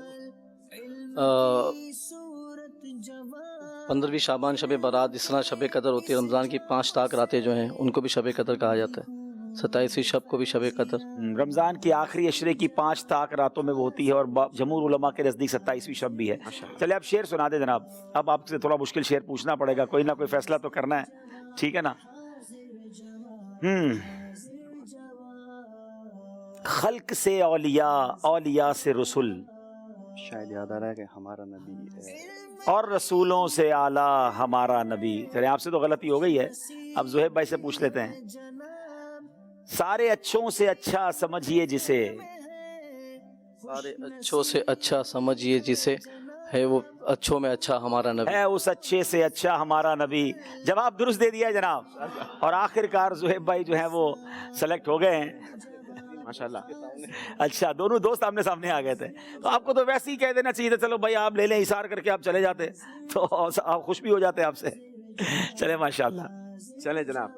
15ویں شعبان شب برات, جس طرح شب قدر ہوتی ہے. رمضان کی 5 تاک راتیں جو ہیں ان کو بھی شب قدر کہا جاتا ہے. 27ویں شب کو بھی شب قدر. رمضان کی آخری عشرے کی 5 تاک راتوں میں وہ ہوتی ہے, اور جمہور علماء کے نزدیک 27ویں شب بھی ہے. چلے آپ شعر سنا دیں جناب. اب آپ سے تھوڑا مشکل شعر پوچھنا پڑے گا, کوئی نہ کوئی فیصلہ تو کرنا ہے, ٹھیک ہے نا. خلق سے اولیاء, اولیاء سے رسول, شاید یاد آ رہا ہے کہ ہمارا نبی اور رسولوں سے اعلیٰ ہمارا نبی. چلے آپ سے تو غلطی ہو گئی ہے, اب زہیب بھائی سے پوچھ لیتے ہیں. سارے اچھوں سے اچھا سمجھیے جسے, سارے اچھوں سے اچھا سمجھیے جسے, ہے وہ اچھوں میں اچھا ہمارا نبی, ہے اس اچھے سے اچھا ہمارا نبی. جواب درست دے دیا ہے جناب, اور آخر کار زہیب بھائی جو ہیں وہ سلیکٹ ہو گئے ہیں ماشاءاللہ. اچھا, دونوں دوست آمنے سامنے آ گئے تھے, تو آپ کو تو ویسے ہی کہہ دینا چاہیے تھا, چلو بھائی آپ لے لیں, اثار کر کے آپ چلے جاتے تو آپ خوش بھی ہو جاتے آپ سے. چلے ماشاءاللہ. چلے جناب,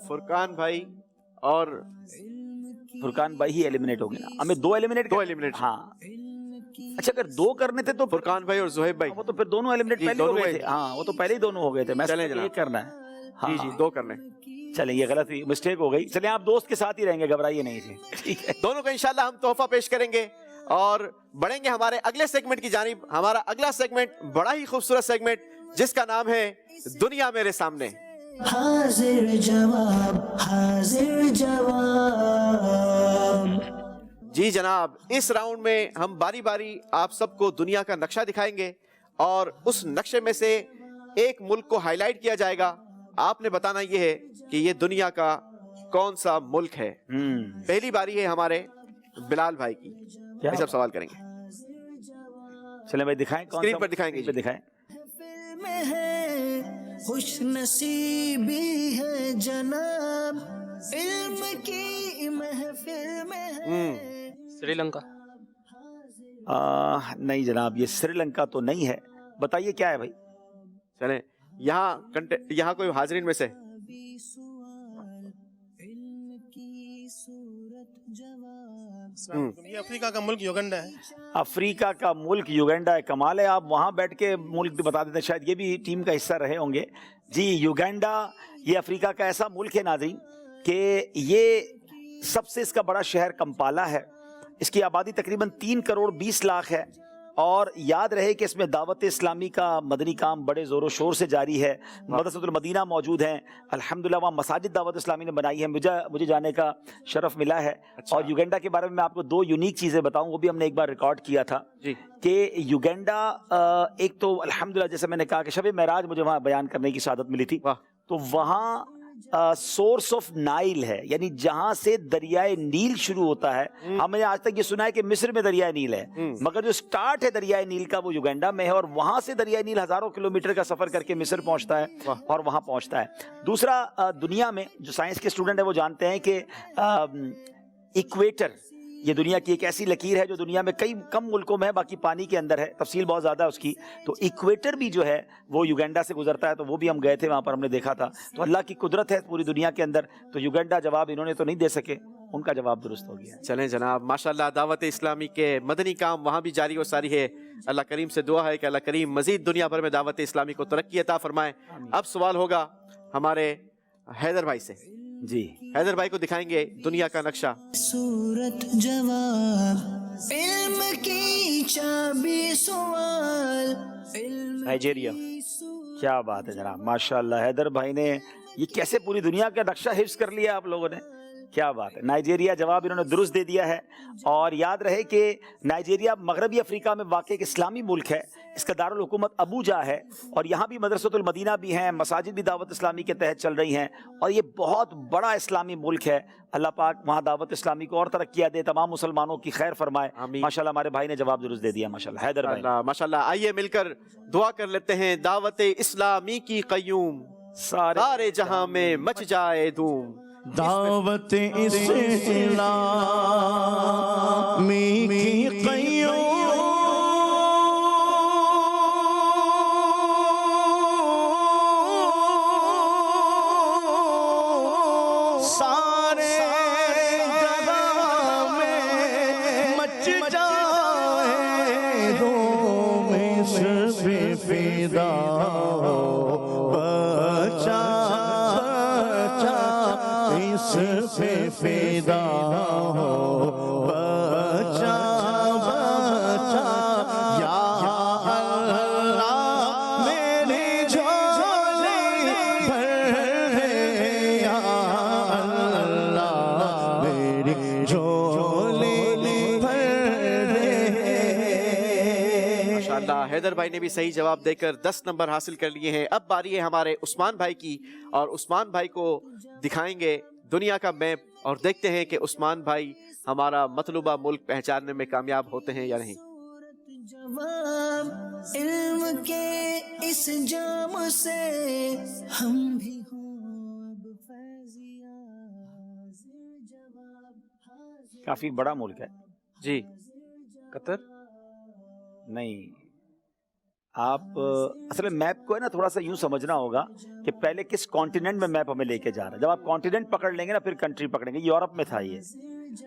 فرقان بھائی اور فرقان بھائی ہی ایلیمنیٹ ہو گئے نا. ہمیں 2 ایلیمنیٹ. ہاں اچھا, اگر 2 کرنے تھے تو فرقان بھائی اور زہیب بھائی, وہ تو پھر دونوں ایلیمنیٹ پہلے ہو گئے تھے. ہاں, وہ تو پہلے ہی دونوں ہو گئے تھے. میں یہ کرنا ہے. جی 2 کرنے. چلیں, یہ غلط مسٹیک ہو گئی. چلیں, آپ دوست کے ساتھ ہی رہیں گے, گھبرائیے نہیں تھے, ٹھیک ہے. دونوں کو انشاءاللہ ہم تحفہ پیش کریں گے اور بڑھیں گے ہمارے اگلے سیگمنٹ کی جانب. ہمارا اگلا سیگمنٹ بڑا ہی خوبصورت سیگمنٹ جس کا نام ہے دنیا میرے سامنے. حاضر جواب, حاضر جواب. جی جناب, اس راؤنڈ میں ہم باری باری آپ سب کو دنیا کا نقشہ دکھائیں گے, اور اس نقشے میں سے ایک ملک کو ہائی لائٹ کیا جائے گا. آپ نے بتانا یہ ہے کہ یہ دنیا کا کون سا ملک ہے. پہلی باری ہے ہمارے بلال بھائی کی, یہ سب سوال کریں گے. چلیں بھائی دکھائیں, اسکرین پر دکھائیں گے. دکھائیں. خوش نصیبی ہے جناب, علم کی محفل میں. سری لنکا. نہیں جناب, یہ سری لنکا تو نہیں ہے. بتائیے کیا ہے بھائی. چلیں, یہاں کوئی حاضرین میں سے یہ افریقہ کا ملک یوگنڈا ہے. افریقہ کا ملک یوگنڈا ہے. کمال ہے, آپ وہاں بیٹھ کے ملک بتا دیتے, شاید یہ بھی ٹیم کا حصہ رہے ہوں گے. جی, یوگنڈا یہ افریقہ کا ایسا ملک ہے ناظرین کہ یہ سب سے اس کا بڑا شہر کمپالا ہے. اس کی آبادی تقریباً 3 کروڑ 20 لاکھ ہے, اور یاد رہے کہ اس میں دعوت اسلامی کا مدنی کام بڑے زور و شور سے جاری ہے. مدرسۃ المدینہ موجود ہیں الحمدللہ, وہاں مساجد دعوت اسلامی نے بنائی ہے. مجھے جانے کا شرف ملا ہے. اور یوگنڈا کے بارے میں آپ کو 2 یونیک چیزیں بتاؤں, وہ بھی ہم نے ایک بار ریکارڈ کیا تھا کہ یوگنڈا ایک تو الحمدللہ جیسے میں نے کہا کہ شب معراج مجھے وہاں بیان کرنے کی سعادت ملی تھی, تو وہاں سورس آف نائل ہے, یعنی جہاں سے دریائے نیل شروع ہوتا ہے. ہم نے آج تک یہ سنا ہے کہ مصر میں دریائے نیل ہے, مگر جو سٹارٹ ہے دریائے نیل کا وہ یوگنڈا میں ہے, اور وہاں سے دریائے نیل ہزاروں کلومیٹر کا سفر کر کے مصر پہنچتا ہے اور وہاں پہنچتا ہے. دوسرا, دنیا میں جو سائنس کے اسٹوڈنٹ ہیں وہ جانتے ہیں کہ ایکویٹر یہ دنیا کی ایک ایسی لکیر ہے جو دنیا میں کئی کم ملکوں میں ہے، باقی پانی کے اندر ہے، تفصیل بہت زیادہ ہے اس کی. تو ایکویٹر بھی جو ہے وہ یوگینڈا سے گزرتا ہے، تو وہ بھی ہم گئے تھے وہاں پر، ہم نے دیکھا تھا. تو اللہ کی قدرت ہے پوری دنیا کے اندر. تو یوگینڈا جواب انہوں نے تو نہیں دے سکے، ان کا جواب درست ہو گیا. چلیں جناب، ماشاءاللہ دعوت اسلامی کے مدنی کام وہاں بھی جاری و ساری ہے. اللہ کریم سے دعا ہے کہ اللہ کریم مزید دنیا بھر میں دعوت اسلامی کو ترقی عطا فرمائے. اب سوال ہوگا ہمارے حیدر بھائی سے. جی حیدر بھائی کو دکھائیں گے دنیا کا نقشہ. صورت جواب علم کی چابی سوال نائجیریا. کیا بات ہے جناب، ماشاءاللہ حیدر بھائی نے یہ کیسے پوری دنیا کا نقشہ حفظ کر لیا آپ لوگوں نے، کیا بات ہے. نائجیریا جواب انہوں نے درست دے دیا ہے. اور یاد رہے کہ نائجیریا مغربی افریقہ میں واقع ایک اسلامی ملک ہے. اس کا دارالحکومت ابوجا ہے، اور یہاں بھی مدرسۃ المدینہ بھی ہیں، مساجد بھی دعوت اسلامی کے تحت چل رہی ہیں، اور یہ بہت بڑا اسلامی ملک ہے. اللہ پاک وہاں دعوت اسلامی کو اور ترقیاں دے، تمام مسلمانوں کی خیر فرمائے. ماشاءاللہ ہمارے بھائی نے جواب درست دے دیا ماشاءاللہ حیدر بھائی. ماشاءاللہ. آئیے مل کر دعا کر لیتے ہیں. دعوت اسلامی کی قیوم سارے جہاں میں مچ جائے دھوم. دعوت اسلامی کی قیوم سارے جہاں میں مچ جائے دھوم. اس پہ فدا ہو بچا اس پہ فدا ہو بچا بچا یا اللہ میری جھولی بھر دے یا اللہ میری جھولی بھر دے. ماشاءاللہ حیدر بھائی نے بھی صحیح جواب دے کر 10 نمبر حاصل کر لیے ہیں. اب باری ہے ہمارے عثمان بھائی کی، اور عثمان بھائی کو دکھائیں گے دنیا کا میپ، اور دیکھتے ہیں کہ عثمان بھائی ہمارا مطلوبہ ملک پہچاننے میں کامیاب ہوتے ہیں یا نہیں. جواب علم کے اس جام سے ہم بھی ہوں اب فیضیاں حاضر جواب. کافی بڑا ملک ہے. جی قطر نہیں، آپ اصل میپ کو ہے نا تھوڑا سا یوں سمجھنا ہوگا کہ پہلے کس کانٹیننٹ میں میپ ہمیں لے کے جا رہا ہے. جب آپ کانٹیننٹ پکڑ لیں گے نا پھر کنٹری پکڑیں گے. یورپ میں تھا یہ،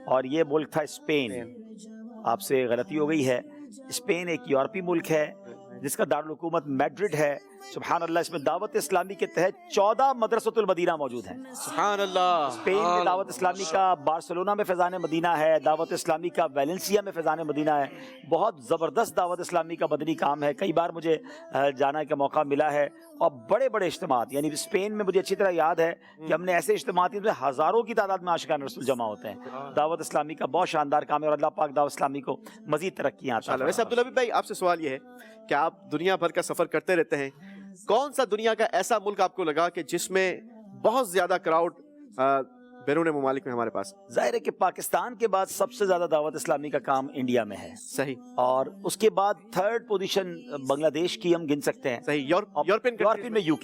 اور یہ ملک تھا اسپین. آپ سے غلطی ہو گئی ہے. اسپین ایک یورپی ملک ہے جس کا دارالحکومت میڈرڈ ہے. سبحان اللہ، اس میں دعوت اسلامی کے تحت 14 مدرسۃ المدینہ موجود ہیں. سبحان اللہ. اسپین میں دعوت اسلامی کا بارسلونا میں فیضان مدینہ ہے، دعوت اسلامی کا ویلنسیا میں فیضان مدینہ ہے. بہت زبردست دعوت اسلامی کا مدنی کام ہے. کئی بار مجھے جانے کا موقع ملا ہے، اور بڑے بڑے اجتماعات، یعنی اسپین میں مجھے اچھی طرح یاد ہے کہ ہم نے ایسے اجتماعات میں ہزاروں کی تعداد میں عاشقان رسول جمع ہوتے ہیں. دعوت اسلامی کا بہت شاندار کام ہے، اور اللہ پاک دعوت اسلامی کو مزید ترقیاں عطا فرمائے. ویسے عبداللہ بھائی آپ سے سوال یہ ہے کہ آپ دنیا بھر کا سفر کرتے رہتے ہیں، کون سا دنیا کا ایسا ملک آپ کو لگا کہ جس میں بہت زیادہ کراؤڈ بیرون ممالک میں ہمارے پاس؟ ظاہر ہے کہ پاکستان کے بعد سب سے زیادہ دعوت اسلامی کا کام انڈیا میں ہے. صحیح. اور اس کے بعد 3rd پوزیشن بنگلہ دیش کی ہم گن سکتے ہیں. صحیح. یورپین میں یو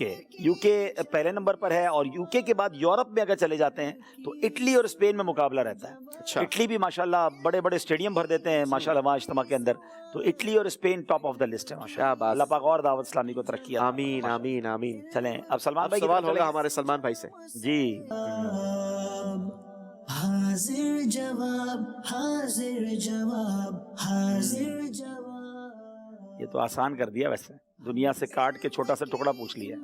کے پہلے نمبر پر ہے، اور یو کے بعد یورپ میں اگر چلے جاتے ہیں تو اٹلی اور اسپین میں مقابلہ رہتا ہے. اٹلی بھی ماشاءاللہ بڑے بڑے اسٹیڈیم بھر دیتے ہیں ماشاءاللہ وہاں اجتماع کے اندر. تو اٹلی اور Spain top of the list ہے ماشاءاللہ. اللہ پاک اور دعوت اسلامی کو ترقی عطا فرمائے. آمین آمین آمین. چلیں اب سلمان بھائی سوال ہوگا ہمارے سلمان بھائی سے. جی حاضر جواب حاضر جواب حاضر جواب. یہ تو آسان کر دیا، ویسے دنیا سے کاٹ کے چھوٹا سا ٹکڑا پوچھ لیا.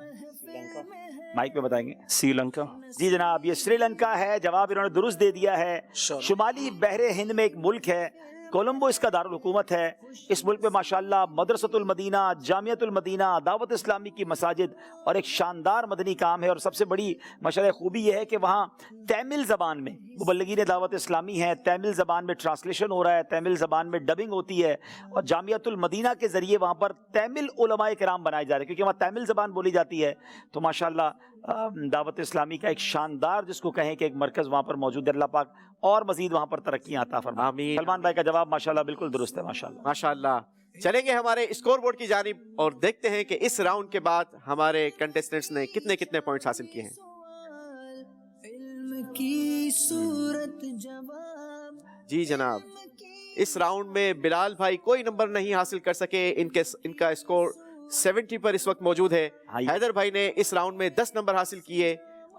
مائک پہ بتائیں گے. سری لنکا. جی جناب، یہ سری لنکا ہے. جواب انہوں نے درست دے دیا ہے. شمالی بحر ہند میں ایک ملک ہے، کولمبو اس کا دارالحکومت ہے. اس ملک میں ماشاءاللہ مدرسۃ المدینہ، جامعۃ المدینہ، دعوت اسلامی کی مساجد اور ایک شاندار مدنی کام ہے. اور سب سے بڑی ماشاءاللہ خوبی یہ ہے کہ وہاں تامل زبان میں مبلغین دعوت اسلامی ہیں، تامل زبان میں ٹرانسلیشن ہو رہا ہے، تامل زبان میں ڈبنگ ہوتی ہے، اور جامعۃ المدینہ کے ذریعے وہاں پر تامل علماء کرام بنائے جا رہے ہیں کیونکہ وہاں تامل زبان بولی جاتی ہے. تو ماشاءاللہ دعوت اسلامی کا ایک شاندار جس کو کہیں کہ ایک مرکز وہاں پر موجود ہے. اللہ پاک اور مزید وہاں پر ترقیاں عطا فرمائے. آمین. سلمان بھائی کا جواب ماشاءاللہ بالکل درست ہے. ماشاءاللہ ماشاءاللہ. چلیں گے ہمارے اسکور بورڈ کی جانب اور دیکھتے ہیں کہ اس راؤنڈ کے بعد ہمارے کنٹیسٹنٹس نے کتنے پوائنٹس حاصل کیے ہیں. علم کی صورت جواب جی جناب، اس راؤنڈ میں بلال بھائی کوئی نمبر نہیں حاصل کر سکے، ان کا اسکور 70 پر اس وقت موجود ہے۔ حیدر بھائی نے اس راؤنڈ میں 10 نمبر حاصل کیے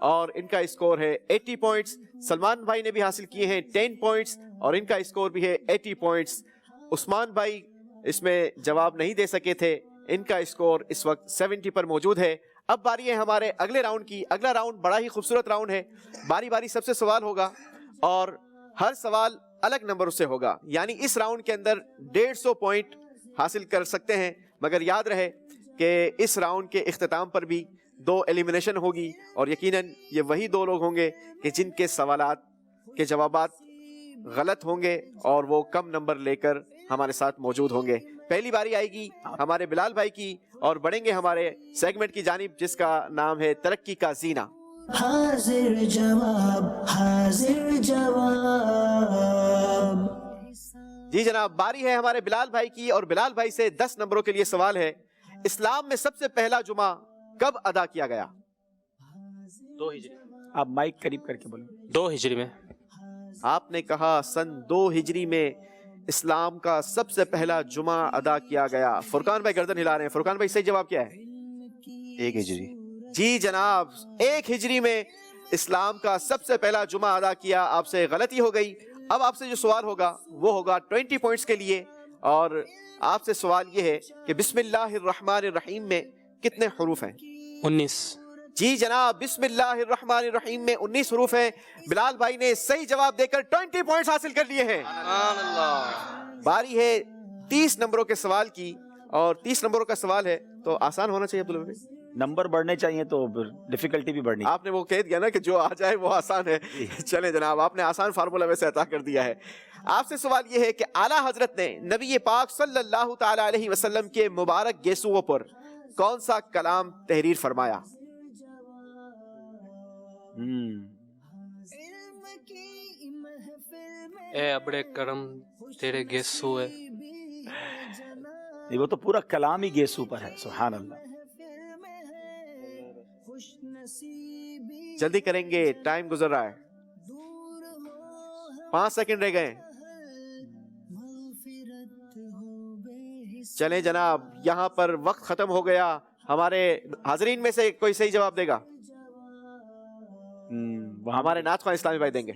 اور ان کا اسکور ہے 80 پوائنٹس۔ سلمان بھائی نے بھی حاصل کیے ہیں 10 پوائنٹس اور ان کا اسکور بھی ہے 80 پوائنٹس۔ عثمان بھائی اس میں جواب نہیں دے سکے تھے، ان کا اسکور اس وقت 70 پر موجود ہے۔ اب باری ہے ہمارے اگلے راؤنڈ کی۔ اگلا راؤنڈ بڑا ہی خوبصورت راؤنڈ ہے، باری باری سب سے سوال ہوگا اور ہر سوال الگ نمبر سے ہوگا، یعنی اس راؤنڈ کے اندر 150 پوائنٹ حاصل کر سکتے ہیں، مگر یاد رہے کہ اس راؤنڈ کے اختتام پر بھی 2 ایلیمنیشن ہوگی اور یقیناً یہ وہی 2 لوگ ہوں گے کہ جن کے سوالات کے جوابات غلط ہوں گے اور وہ کم نمبر لے کر ہمارے ساتھ موجود ہوں گے۔ پہلی باری آئے گی ہمارے بلال بھائی کی اور بڑھیں گے ہمارے سیگمنٹ کی جانب جس کا نام ہے ترقی کا زینہ۔ حاضر جواب حاضر جواب۔ جی جناب، باری ہے ہمارے بلال بھائی کی اور بلال بھائی سے 10 نمبروں کے لیے سوال ہے، اسلام میں سب سے پہلا جمعہ کب ادا کیا گیا؟ 2 ہجری۔ آپ مائک قریب کر کے بولیں۔ 2 ہجری میں۔ آپ نے کہا سن 2 ہجری میں اسلام کا سب سے پہلا جمعہ ادا کیا گیا۔ فرقان بھائی گردن ہلا رہے ہیں، فرقان بھائی صحیح جواب کیا ہے؟ 1 ہجری۔ جی جناب، 1 ہجری میں اسلام کا سب سے پہلا جمعہ ادا کیا۔ آپ سے غلطی ہو گئی۔ اب آپ سے جو سوال ہوگا وہ ہوگا 20 پوائنٹس کے لیے اور آپ سے سوال یہ ہے کہ بسم اللہ الرحمن الرحیم میں کتنے حروف ہیں؟ 19۔ جی جناب، بسم اللہ الرحمن الرحیم میں 19 حروف ہیں۔ بلال بھائی نے صحیح جواب دے کر 20 پوائنٹس حاصل کر لیے ہیں۔ سبحان اللہ۔ باری ہے 30 نمبروں کے سوال کی اور 30 نمبروں کا سوال ہے تو آسان ہونا چاہیے عبداللہ بھائی۔ نمبر بڑھنے چاہیے تو ڈیفیکلٹی بھی بڑھنی۔ آپ نے وہ کہہ دیا نا کہ جو آ جائے وہ آسان ہے۔ چلیں جناب، آپ نے آسان فارمولا ویسے عطا کر دیا ہے۔ آپ سے سوال یہ ہے کہ اعلیٰ حضرت نے نبی پاک صلی اللہ تعالی علیہ وسلم کے مبارک گیسوؤں پر کون سا کلام تحریر فرمایا؟ اے ابڑے کرم تیرے گیسو ہے۔ وہ تو پورا کلام ہی گیسو پر ہے، سبحان اللہ۔ جلدی کریں گے، ٹائم گزر رہا ہے، 5 سیکنڈ رہ گئے۔ چلیں جناب، یہاں پر وقت ختم ہو گیا۔ ہمارے حاضرین میں سے کوئی صحیح جواب دے گا؟ ہمارے نعت خواہ اسلامی بھائی دیں گے۔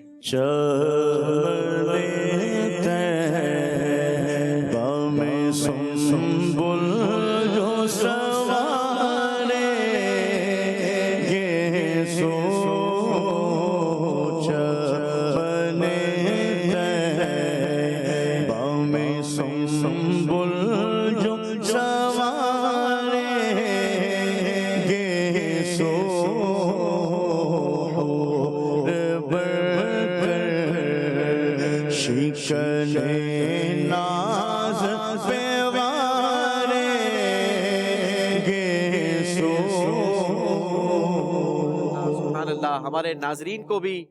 ہمارے ناظرین کو بھی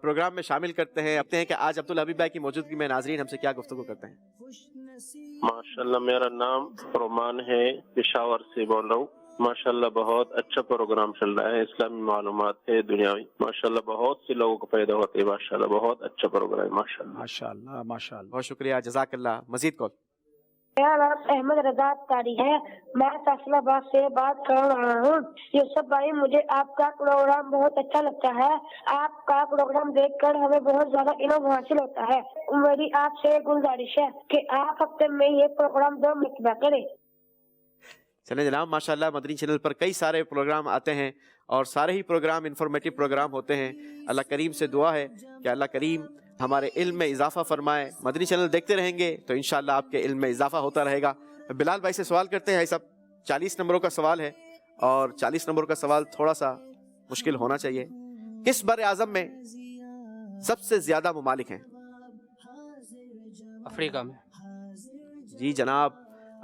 پروگرام میں شامل کرتے ہیں کہ آج عبداللہ حبیب بھائی کی موجودگی میں ناظرین ہم سے کیا گفتگو کرتے ہیں۔ ماشاءاللہ، میرا نام رومان ہے، پشاور سے بول رہا ہوں۔ ماشاءاللہ بہت اچھا پروگرام چل رہا ہے، اسلامی معلومات ہے دنیاوی۔ ماشاءاللہ بہت سے لوگوں کو فائدہ ہوتا ہے، ماشاءاللہ بہت اچھا پروگرام ہے، ماشاءاللہ ماشاءاللہ ماشاءاللہ۔ بہت شکریہ، جزاک اللہ۔ مزید کال۔ میرا نام احمد رضا تاری ہے، میں فیصل آباد سے بات کر رہا ہوں۔ یوسف بھائی، مجھے آپ کا پروگرام بہت اچھا لگتا ہے، آپ کا پروگرام دیکھ کر ہمیں بہت زیادہ علم حاصل ہوتا ہے۔ میری آپ سے گزارش ہے کہ آپ ہفتے میں یہ پروگرام 2 مرتبہ کریں۔ چلیں جناب، ماشاءاللہ مدنی چینل پر کئی سارے پروگرام آتے ہیں اور سارے ہی پروگرام انفارمیٹیو پروگرام ہوتے ہیں۔ اللہ کریم سے دعا ہے کہ اللہ کریم ہمارے علم میں اضافہ فرمائے۔ مدنی چینل دیکھتے رہیں گے تو انشاءاللہ آپ کے علم میں اضافہ ہوتا رہے گا۔ بلال بھائی سے سوال کرتے ہیں۔ سب 40 نمبروں کا سوال ہے اور 40 نمبروں کا سوال تھوڑا سا مشکل ہونا چاہیے۔ کس بر اعظم میں سب سے زیادہ ممالک ہیں؟ افریقہ میں۔ جی جناب،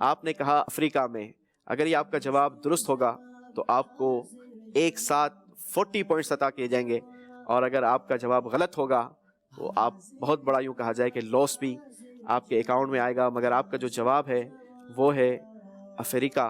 آپ نے کہا افریقہ میں۔ اگر یہ آپ کا جواب درست ہوگا تو آپ کو ایک ساتھ 40 پوائنٹس عطا کیے جائیں گے، اور اگر آپ کا جواب غلط ہوگا تو آپ بہت بڑا یوں کہا جائے کہ لاس بھی آپ کے اکاؤنٹ میں آئے گا۔ مگر آپ کا جو جواب ہے وہ ہے افریقہ۔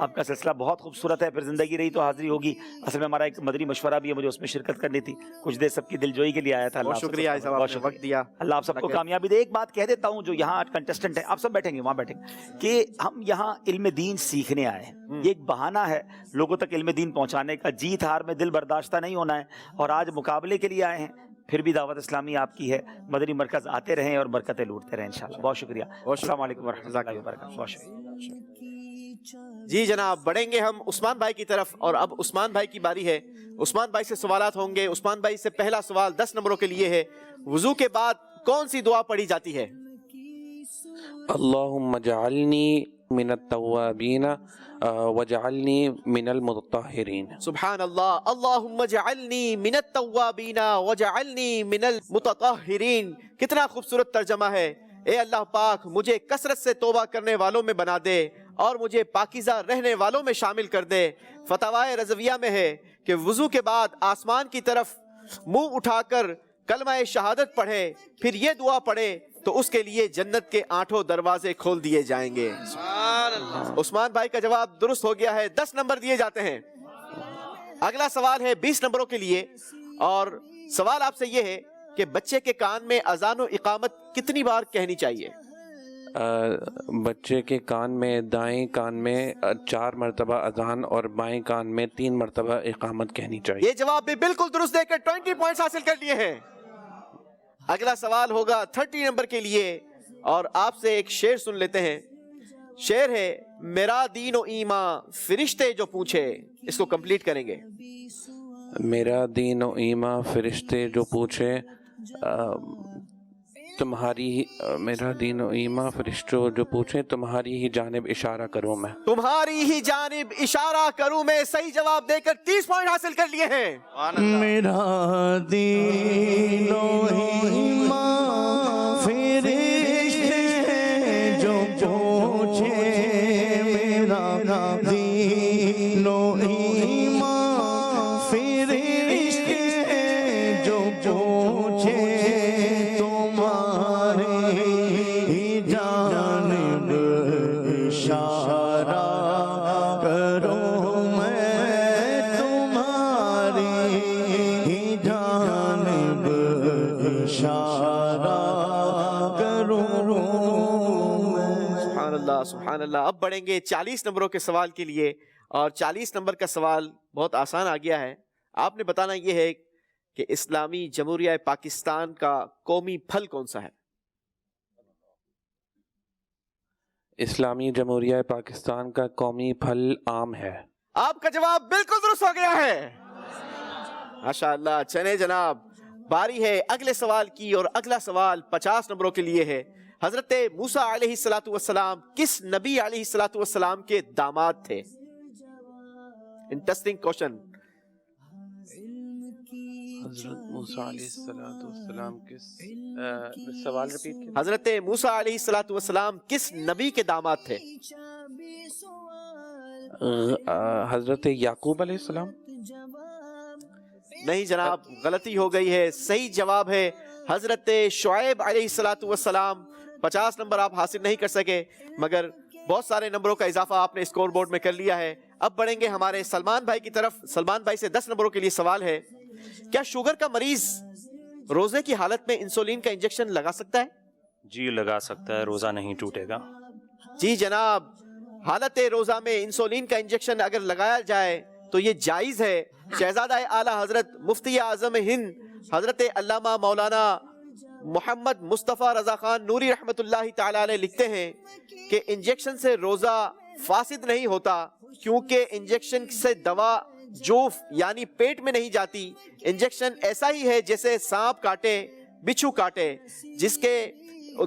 آپ کا سلسلہ بہت خوبصورت ہے. پھر زندگی رہی تو حاضری ہوگی. اصل میں ہمارا ایک مدنی مشورہ بھی ہے, مجھے اس میں شرکت کرنی تھی. کچھ دیر سب کی دل جوئی کے لیے آیا تھا. بہت شکریہ صاحب, آپ نے وقت دیا. اللہ آپ سب کو کامیابی دے. ایک بات کہہ دیتا ہوں, جو یہاں کنٹسٹنٹ ہیں, آپ سب بیٹھیں گے, وہاں بیٹھیں گے, کہ ہم یہاں علم دین سیکھنے آئے ہیں. یہ ایک بہانہ ہے لوگوں تک علم دین پہنچانے کا. جیت ہار میں دل برداشتہ نہیں ہونا ہے, اور آج مقابلے کے لیے آئے ہیں. پھر بھی دعوت اسلامی آپ کی ہے. مدنی مرکز آتے رہیں اور برکتیں لوٹتے رہیں انشاءاللہ. بہت شکریہ. السلام علیکم ورحمۃ اللہ وبرکاتہ. بہت شکریہ. جی جناب, بڑھیں گے ہم عثمان بھائی کی طرف, اور اب عثمان بھائی کی باری ہے. عثمان بھائی سے سوالات ہوں گے. عثمان بھائی سے پہلا سوال 10 نمبروں کے لیے ہے. وضو کے بعد کون سی دعا پڑھی جاتی ہے؟ اللہم اجعلنی من التوابین وجعلنی من المتطہرین. سبحان اللہ. اللہم اجعلنی من التوابین وجعلنی من المتطہرین. کتنا خوبصورت ترجمہ ہے. اے اللہ پاک, مجھے کثرت سے توبہ کرنے والوں میں بنا دے اور مجھے پاکیزہ رہنے والوں میں شامل کر دے. فتاوی رضویہ میں ہے کہ وضو کے بعد آسمان کی طرف منہ اٹھا کر کلمہ شہادت پڑھے, پھر یہ دعا پڑھے تو اس کے لیے جنت کے 8 دروازے کھول دیے جائیں گے. عثمان بھائی کا جواب درست ہو گیا ہے. 10 نمبر دیے جاتے ہیں. اگلا سوال ہے 20 نمبروں کے لیے, اور سوال آپ سے یہ ہے کہ بچے کے کان میں اذان و اقامت کتنی بار کہنی چاہیے؟ بچے کے کان میں, دائیں کان میں 4 مرتبہ اذان اور بائیں کان میں 3 مرتبہ اقامت کہنی چاہیے. یہ جواب بھی بالکل درست دے کر 20 پوائنٹس حاصل کر لیے ہیں. اگلا سوال ہوگا 30 نمبر کے لیے, اور آپ سے ایک شعر سن لیتے ہیں. شعر ہے, میرا دین و ایمان فرشتے جو پوچھے. اس کو کمپلیٹ کریں گے. میرا دین و ایمان فرشتے جو پوچھے تمہاری, میرا دین و ایمان فرشتوں جو پوچھیں تمہاری ہی جانب اشارہ کروں میں. تمہاری ہی جانب اشارہ کروں میں. صحیح جواب دے کر 30 پوائنٹ حاصل کر لیے ہیں. میرا دین و ایمان فرشتے جو پوچھے. میرا دین و ایمان فرشتے جو پوچھے تمہاری جانب اشارہ کروں میں. تمہاری جانب اشارہ کروں میں. سبحان اللہ, سبحان اللہ. اب بڑھیں گے 40 نمبروں کے سوال کے لیے, اور 40 نمبر کا سوال بہت آسان آ گیا ہے. آپ نے بتانا یہ ہے کہ اسلامی جمہوریہ پاکستان کا قومی پھل کون سا ہے؟ اسلامی جمہوریہ پاکستان کا قومی پھل آم ہے. آپ کا جواب بالکل درست ہو گیا ہے. ماشاءاللہ. چلیں جناب, باری ہے اگلے سوال کی, اور اگلا سوال 50 نمبروں کے لیے ہے. حضرت موسیٰ علیہ السلام کس نبی علیہ السلام کے داماد تھے؟ Interesting question. حضرت موسیٰ علیہ السلام کس سوال ریپیٹ کیا؟ حضرت موسیٰ علیہ السلام کس نبی کے داماد تھے؟ حضرت یعقوب علیہ السلام. نہیں جناب, غلطی ہو گئی ہے. صحیح جواب ہے حضرت شعیب علیہ السلام. 50 نمبر آپ حاصل نہیں کر سکے, مگر بہت سارے نمبروں کا اضافہ آپ نے اسکور بورڈ میں کر لیا ہے. اب بڑھیں گے ہمارے سلمان بھائی کی طرف. سلمان بھائی سے 10 نمبروں کے لیے سوال ہے, کیا شوگر کا مریض روزے کی حالت میں انسولین کا انجیکشن لگا سکتا ہے؟ جی لگا سکتا ہے, روزہ نہیں ٹوٹے گا. جی جناب, حالت روزہ میں انسولین کا انجیکشن اگر لگایا جائے تو یہ جائز ہے. شہزادہ اعلیٰ حضرت مفتی اعظم ہند حضرت علامہ مولانا محمد مصطفیٰ رضا خان نوری رحمت اللہ تعالی علیہ لکھتے ہیں کہ انجیکشن سے روزہ فاسد نہیں ہوتا, کیونکہ انجیکشن سے دوا جوف یعنی پیٹ میں نہیں جاتی. انجیکشن ایسا ہی ہے جیسے سانپ کاٹے, بچھو کاٹے, جس کے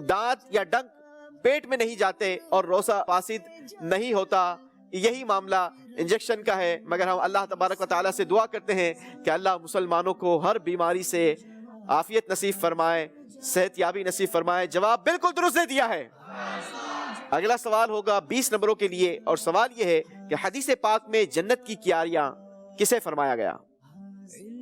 دانت یا ڈنک پیٹ میں نہیں جاتے اور روزہ فاسد نہیں ہوتا. یہی معاملہ انجیکشن کا ہے. مگر ہم اللہ تبارک و تعالیٰ سے دعا کرتے ہیں کہ اللہ مسلمانوں کو ہر بیماری سے عافیت نصیب فرمائے, صحت یابی نصیب فرمائے. جواب بالکل درست دے دیا ہے. اگلا سوال ہوگا 20 نمبروں کے لیے, اور سوال یہ ہے کہ حدیث پاک میں جنت کی کیاریاں کسے فرمایا گیا؟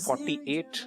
48।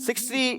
60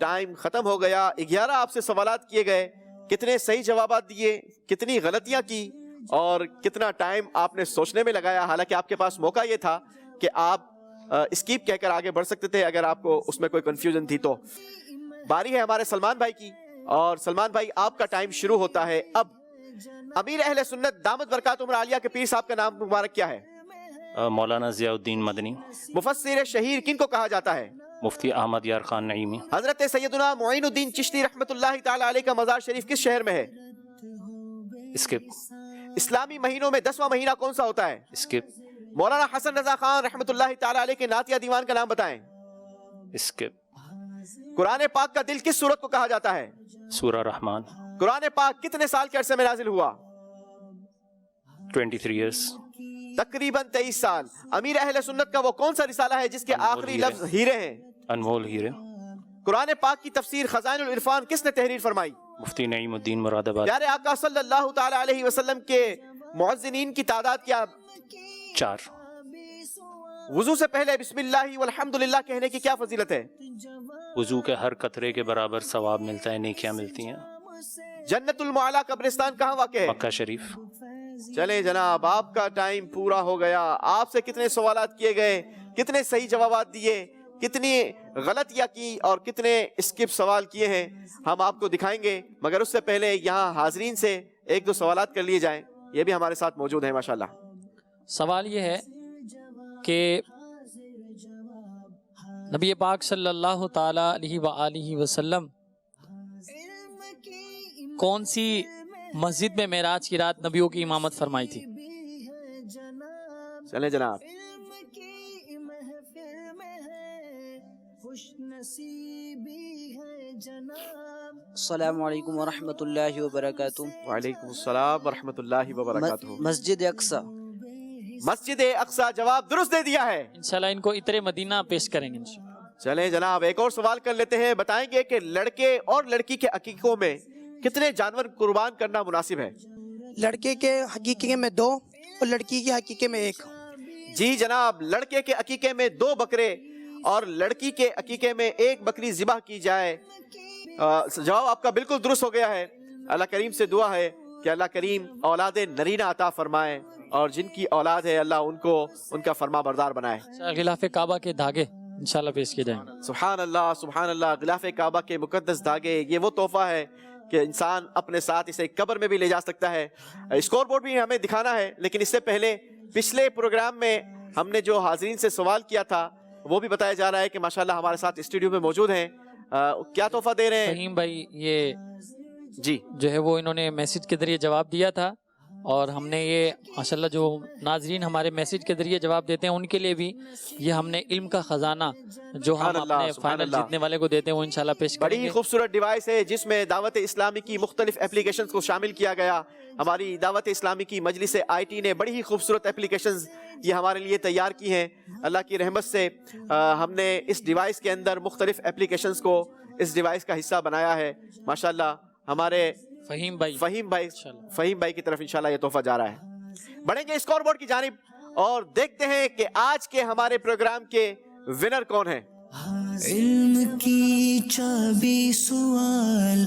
ٹائم ختم ہو گیا. 11 آپ سے سوالات کیے گئے, کتنے صحیح جوابات دیے, کتنی غلطیاں کی اور کتنا ٹائم آپ نے سوچنے میں لگایا. حالانکہ آپ کے پاس موقع یہ تھا کہ آپ اسکیپ کہہ کر آگے بڑھ سکتے تھے اگر آپ کو اس میں کوئی کنفیوژن تھی. تو باری ہے ہمارے سلمان بھائی کی, اور سلمان بھائی آپ کا ٹائم شروع ہوتا ہے اب. امیر اہل سنت دامت برکاتہم العالیہ کے پیر صاحب کا نام مبارک کیا ہے؟ مولانا ضیاء الدین مدنی. مفسر شہیر کن کو کہا جاتا ہے؟ مفتی احمد یار خان نعیمی. حضرت سیدنا معین الدین چشتی رحمۃ اللہ تعالی علیہ کا مزار شریف کس شہر میں ہے؟ اسکپ. اسلامی مہینوں میں 10واں مہینہ کون سا ہوتا ہے؟ اسکپ. مولانا حسن رضا خان رحمۃ اللہ تعالی علیہ کے نعتیہ دیوان کا نام بتائیں. اسکپ. قرآن پاک کا دل کس سورت کو کہا جاتا ہے؟ سورہ رحمان. قرآن پاک کتنے سال کے عرصے میں نازل ہوا؟ 23 years. تقریباً 23 سال. امیر اہل سنت کا وہ کون سا رسالہ ہے جس کے آخری لفظ ہیرے ہیں؟ انمول ہیرے. قرآن پاک کی تفسیر خزائن العرفان کس نے تحریر فرمائی؟ مفتی نعیم الدین مراد آباد. پیارے آقا صلی اللہ تعالی علیہ وسلم کے مؤذنین کی تعداد کیا؟ 4. وضو سے پہلے بسم اللہ والحمدللہ کہنے کی کیا فضیلت ہے؟ وضو کے ہر قطرے کے برابر ثواب ملتا ہے, نیکیاں ملتی ہیں. جنت المعلا قبرستان کہاں واقع ہے؟ مکہ شریف. چلیں جناب, آپ کا ٹائم پورا ہو گیا. آپ سے کتنے سوالات کیے گئے, کتنے صحیح جوابات دیے, کتنی غلطیاں کی اور کتنے اسکپ سوال کیے ہیں ہم آپ کو دکھائیں گے, مگر اس سے پہلے یہاں حاضرین سے 1-2 سوالات کر لیے جائیں. یہ بھی ہمارے ساتھ موجود ہیں ماشاءاللہ. سوال یہ ہے کہ نبی پاک صلی اللہ تعالی علیہ وآلہ وسلم کون سی مسجد میں معراج کی رات نبیوں کی امامت فرمائی تھی؟ چلیں جناب. السلام علیکم ورحمۃ اللہ وبرکاتہ. وعلیکم السلام ورحمۃ اللہ وبرکاتہ. مسجد اقصی. مسجد اقصی جواب درست دے دیا ہے. انشاءاللہ ان کو عطر مدینہ پیش کریں گے. چلیں جناب, ایک اور سوال کر لیتے ہیں. بتائیں گے کہ لڑکے اور لڑکی کے عقیقوں میں کتنے جانور قربان کرنا مناسب ہے؟ لڑکے کے حقیقے میں 2 اور لڑکی کے حقیقے میں 1. جی جناب, لڑکے کے عقیقے میں 2 بکرے اور لڑکی کے عقیقے میں 1 بکری ذبح کی جائے. جواب آپ کا بالکل درست ہو گیا ہے. اللہ کریم سے دعا ہے کہ اللہ کریم اولاد نرینہ عطا فرمائے اور جن کی اولاد ہے اللہ ان کو ان کا فرما بردار بنائے. غلاف کعبہ کے دھاگے انشاءاللہ پیش کیے جائیں. سبحان اللہ سبحان اللہ. غلاف کعبہ کے مقدس دھاگے, یہ وہ تحفہ ہے کہ انسان اپنے ساتھ اسے قبر میں بھی لے جا سکتا ہے. اسکور بورڈ بھی ہمیں دکھانا ہے, لیکن اس سے پہلے پچھلے پروگرام میں ہم نے جو حاضرین سے سوال کیا تھا وہ بھی بتایا جا رہا ہے کہ ماشاءاللہ ہمارے ساتھ اسٹوڈیو میں موجود ہیں. کیا تحفہ دے رہے ہیں؟ فہیم بھائی یہ جی جو ہے وہ انہوں نے میسج کے ذریعے جواب دیا تھا, اور ہم نے یہ ماشاءاللہ جو ناظرین ہمارے میسج کے ذریعے جواب دیتے ہیں ان کے لیے بھی یہ ہم نے علم کا خزانہ جو ہم اپنے فائنل جیتنے والے کو دیتے ہیں وہ انشاءاللہ پیش کریں گے. بڑی خوبصورت ڈیوائس ہے جس میں دعوت اسلامی کی مختلف اپلیکیشنز کو شامل کیا گیا. ہماری دعوت اسلامی کی مجلس آئی نے بڑی ہی خوبصورت اپلیکیشنز یہ ہمارے لیے تیار کی ہیں. اللہ کی رحمت سے ہم نے اس ڈیوائس کے اندر مختلف اپلیکیشنز کو اس ڈیوائس کا حصہ بنایا ہے. ماشاءاللہ ہمارے فہیم بھائی کی طرف انشاءاللہ یہ تحفہ جا رہا ہے. بڑھیں گے اسکور بورڈ کی جانب اور دیکھتے ہیں کہ آج کے ہمارے پروگرام کے ونر کون ہیں. علم کی چابی سوال,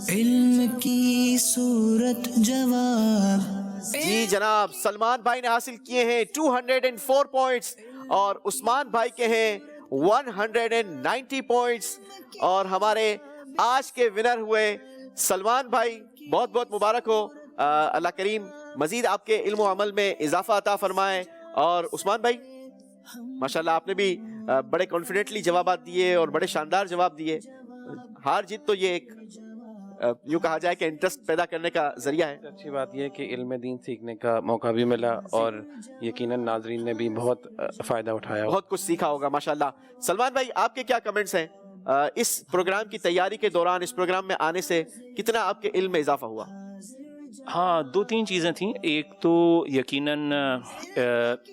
علم کی صورت جواب. جی جناب, سلمان بھائی نے حاصل کیے ہیں 204 پوائنٹس اور عثمان بھائی کے ہیں 190 پوائنٹس, اور ہمارے آج کے ونر ہوئے سلمان بھائی. بہت بہت مبارک ہو. اللہ کریم مزید آپ کے علم و عمل میں اضافہ عطا فرمائے. اور عثمان بھائی ماشاءاللہ آپ نے بھی بڑے کانفیڈنٹلی جوابات دیے اور بڑے شاندار جواب دیے. ہار جیت تو یہ ایک یوں کہا جائے کہ انٹرسٹ پیدا کرنے کا ذریعہ ہے. اچھی بات یہ ہے کہ علم دین سیکھنے کا موقع بھی ملا اور یقیناً ناظرین نے بھی بہت فائدہ اٹھایا, بہت کچھ سیکھا ہوگا ماشاءاللہ. سلمان بھائی آپ کے کیا کمنٹس ہیں اس پروگرام کی تیاری کے دوران, اس پروگرام میں آنے سے کتنا آپ کے علم میں اضافہ ہوا؟ ہاں 2-3 چیزیں تھیں. ایک تو یقیناً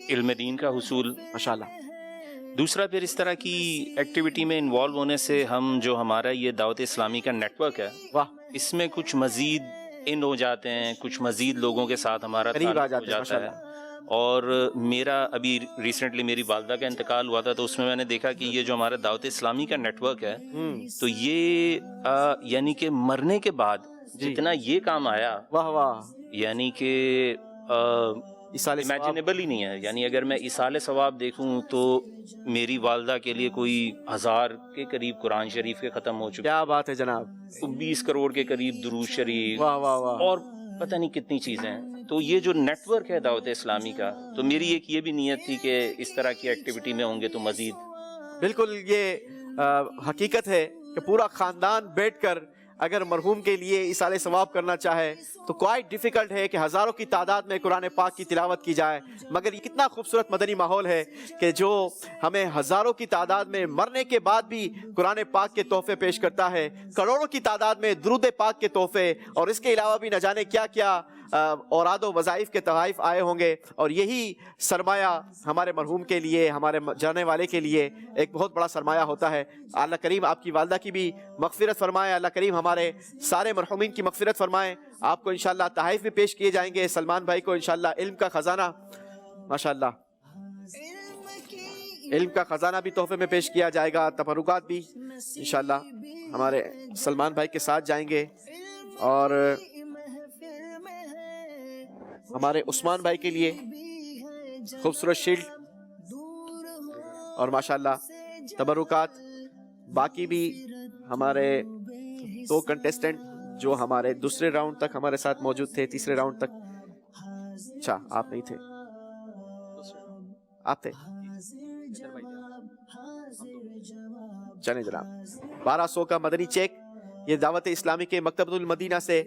علم دین کا حصول ماشاءاللہ. دوسرا پھر اس طرح کی ایکٹیویٹی میں انوالو ہونے سے ہم جو ہمارا یہ دعوت اسلامی کا نیٹ ورک ہے اس میں کچھ مزید ان ہو جاتے ہیں, کچھ مزید لوگوں کے ساتھ ہمارا تعلق ہو جاتا ہے. اور میرا ابھی ریسنٹلی میری والدہ کا انتقال ہوا تھا، تو اس میں نے دیکھا کہ یہ جو ہمارا دعوت اسلامی کا نیٹ ورک ہے، تو یہ یعنی کہ مرنے کے بعد جتنا یہ کام آیا، واہ واہ، یعنی کہ امیجنیبل ہی نہیں ہے. یعنی اگر میں ایصال ثواب دیکھوں تو میری والدہ کے لیے کوئی 1000 کے قریب قرآن شریف کے ختم ہو چکے. کیا بات ہے جناب. 20 کروڑ کے قریب درود شریف، واہ واہ واہ، اور پتہ نہیں کتنی چیزیں ہیں. تو یہ جو نیٹ ورک ہے دعوت اسلامی کا، تو میری ایک یہ بھی نیت تھی کہ اس طرح کی ایکٹیویٹی میں ہوں گے تو مزید. بالکل یہ حقیقت ہے کہ پورا خاندان بیٹھ کر اگر مرحوم کے لیے ایصال ثواب کرنا چاہے تو کوائٹ ڈیفیکلٹ ہے کہ ہزاروں کی تعداد میں قرآن پاک کی تلاوت کی جائے، مگر یہ کتنا خوبصورت مدنی ماحول ہے کہ جو ہمیں ہزاروں کی تعداد میں مرنے کے بعد بھی قرآن پاک کے تحفے پیش کرتا ہے، کروڑوں کی تعداد میں درود پاک کے تحفے، اور اس کے علاوہ بھی نہ جانے کیا کیا اوراد و وظائف کے تحائف آئے ہوں گے. اور یہی سرمایہ ہمارے مرحوم کے لیے، ہمارے جانے والے کے لیے ایک بہت بڑا سرمایہ ہوتا ہے. اللہ کریم آپ کی والدہ کی بھی مغفرت فرمائے، اللہ کریم ہمارے سارے مرحومین کی مغفرت فرمائے. آپ کو انشاءاللہ تحائف بھی پیش کیے جائیں گے. سلمان بھائی کو انشاءاللہ علم کا خزانہ، ماشاءاللہ علم کا خزانہ بھی تحفے میں پیش کیا جائے گا. تبرکات بھی انشاءاللہ ہمارے سلمان بھائی کے ساتھ جائیں گے. اور ہمارے عثمان بھائی کے لیے خوبصورت شیلڈ اور ماشاءاللہ تبرکات. باقی بھی ہمارے 2 کنٹیسٹنٹ جو ہمارے دوسرے راؤنڈ تک ہمارے ساتھ موجود تھے، تیسرے راؤنڈ تک. اچھا آپ نہیں تھے، آپ تھے. چلیں جناب، 1200 کا مدنی چیک یہ دعوت اسلامی کے مکتبۃ المدینہ سے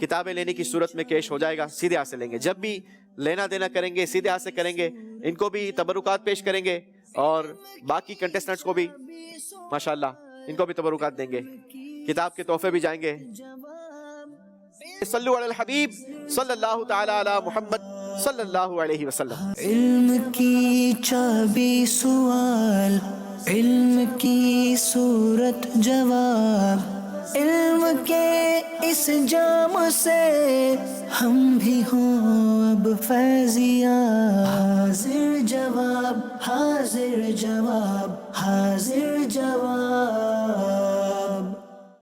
کتابیں لینے کی صورت میں کیش ہو جائے گا. سیدھے ہاتھ سے لیں گے، جب بھی لینا دینا کریں گے سیدھے ہاتھ سے کریں گے. ان کو بھی تبرکات پیش کریں گے اور باقی کنٹیسٹنٹس کو بھی ماشاءاللہ ان کو بھی تبرکات دیں گے. کتاب کے تحفے بھی جائیں گے. صلو علی الحبیب صلی اللہ تعالی علی محمد صلی اللہ علیہ وسلم. علم کی چابی سوال، علم کی صورت جواب، علم کے اس جام سے ہم بھی ہوں اب فیضیاب. حاضر جواب، حاضر جواب، حاضر جواب.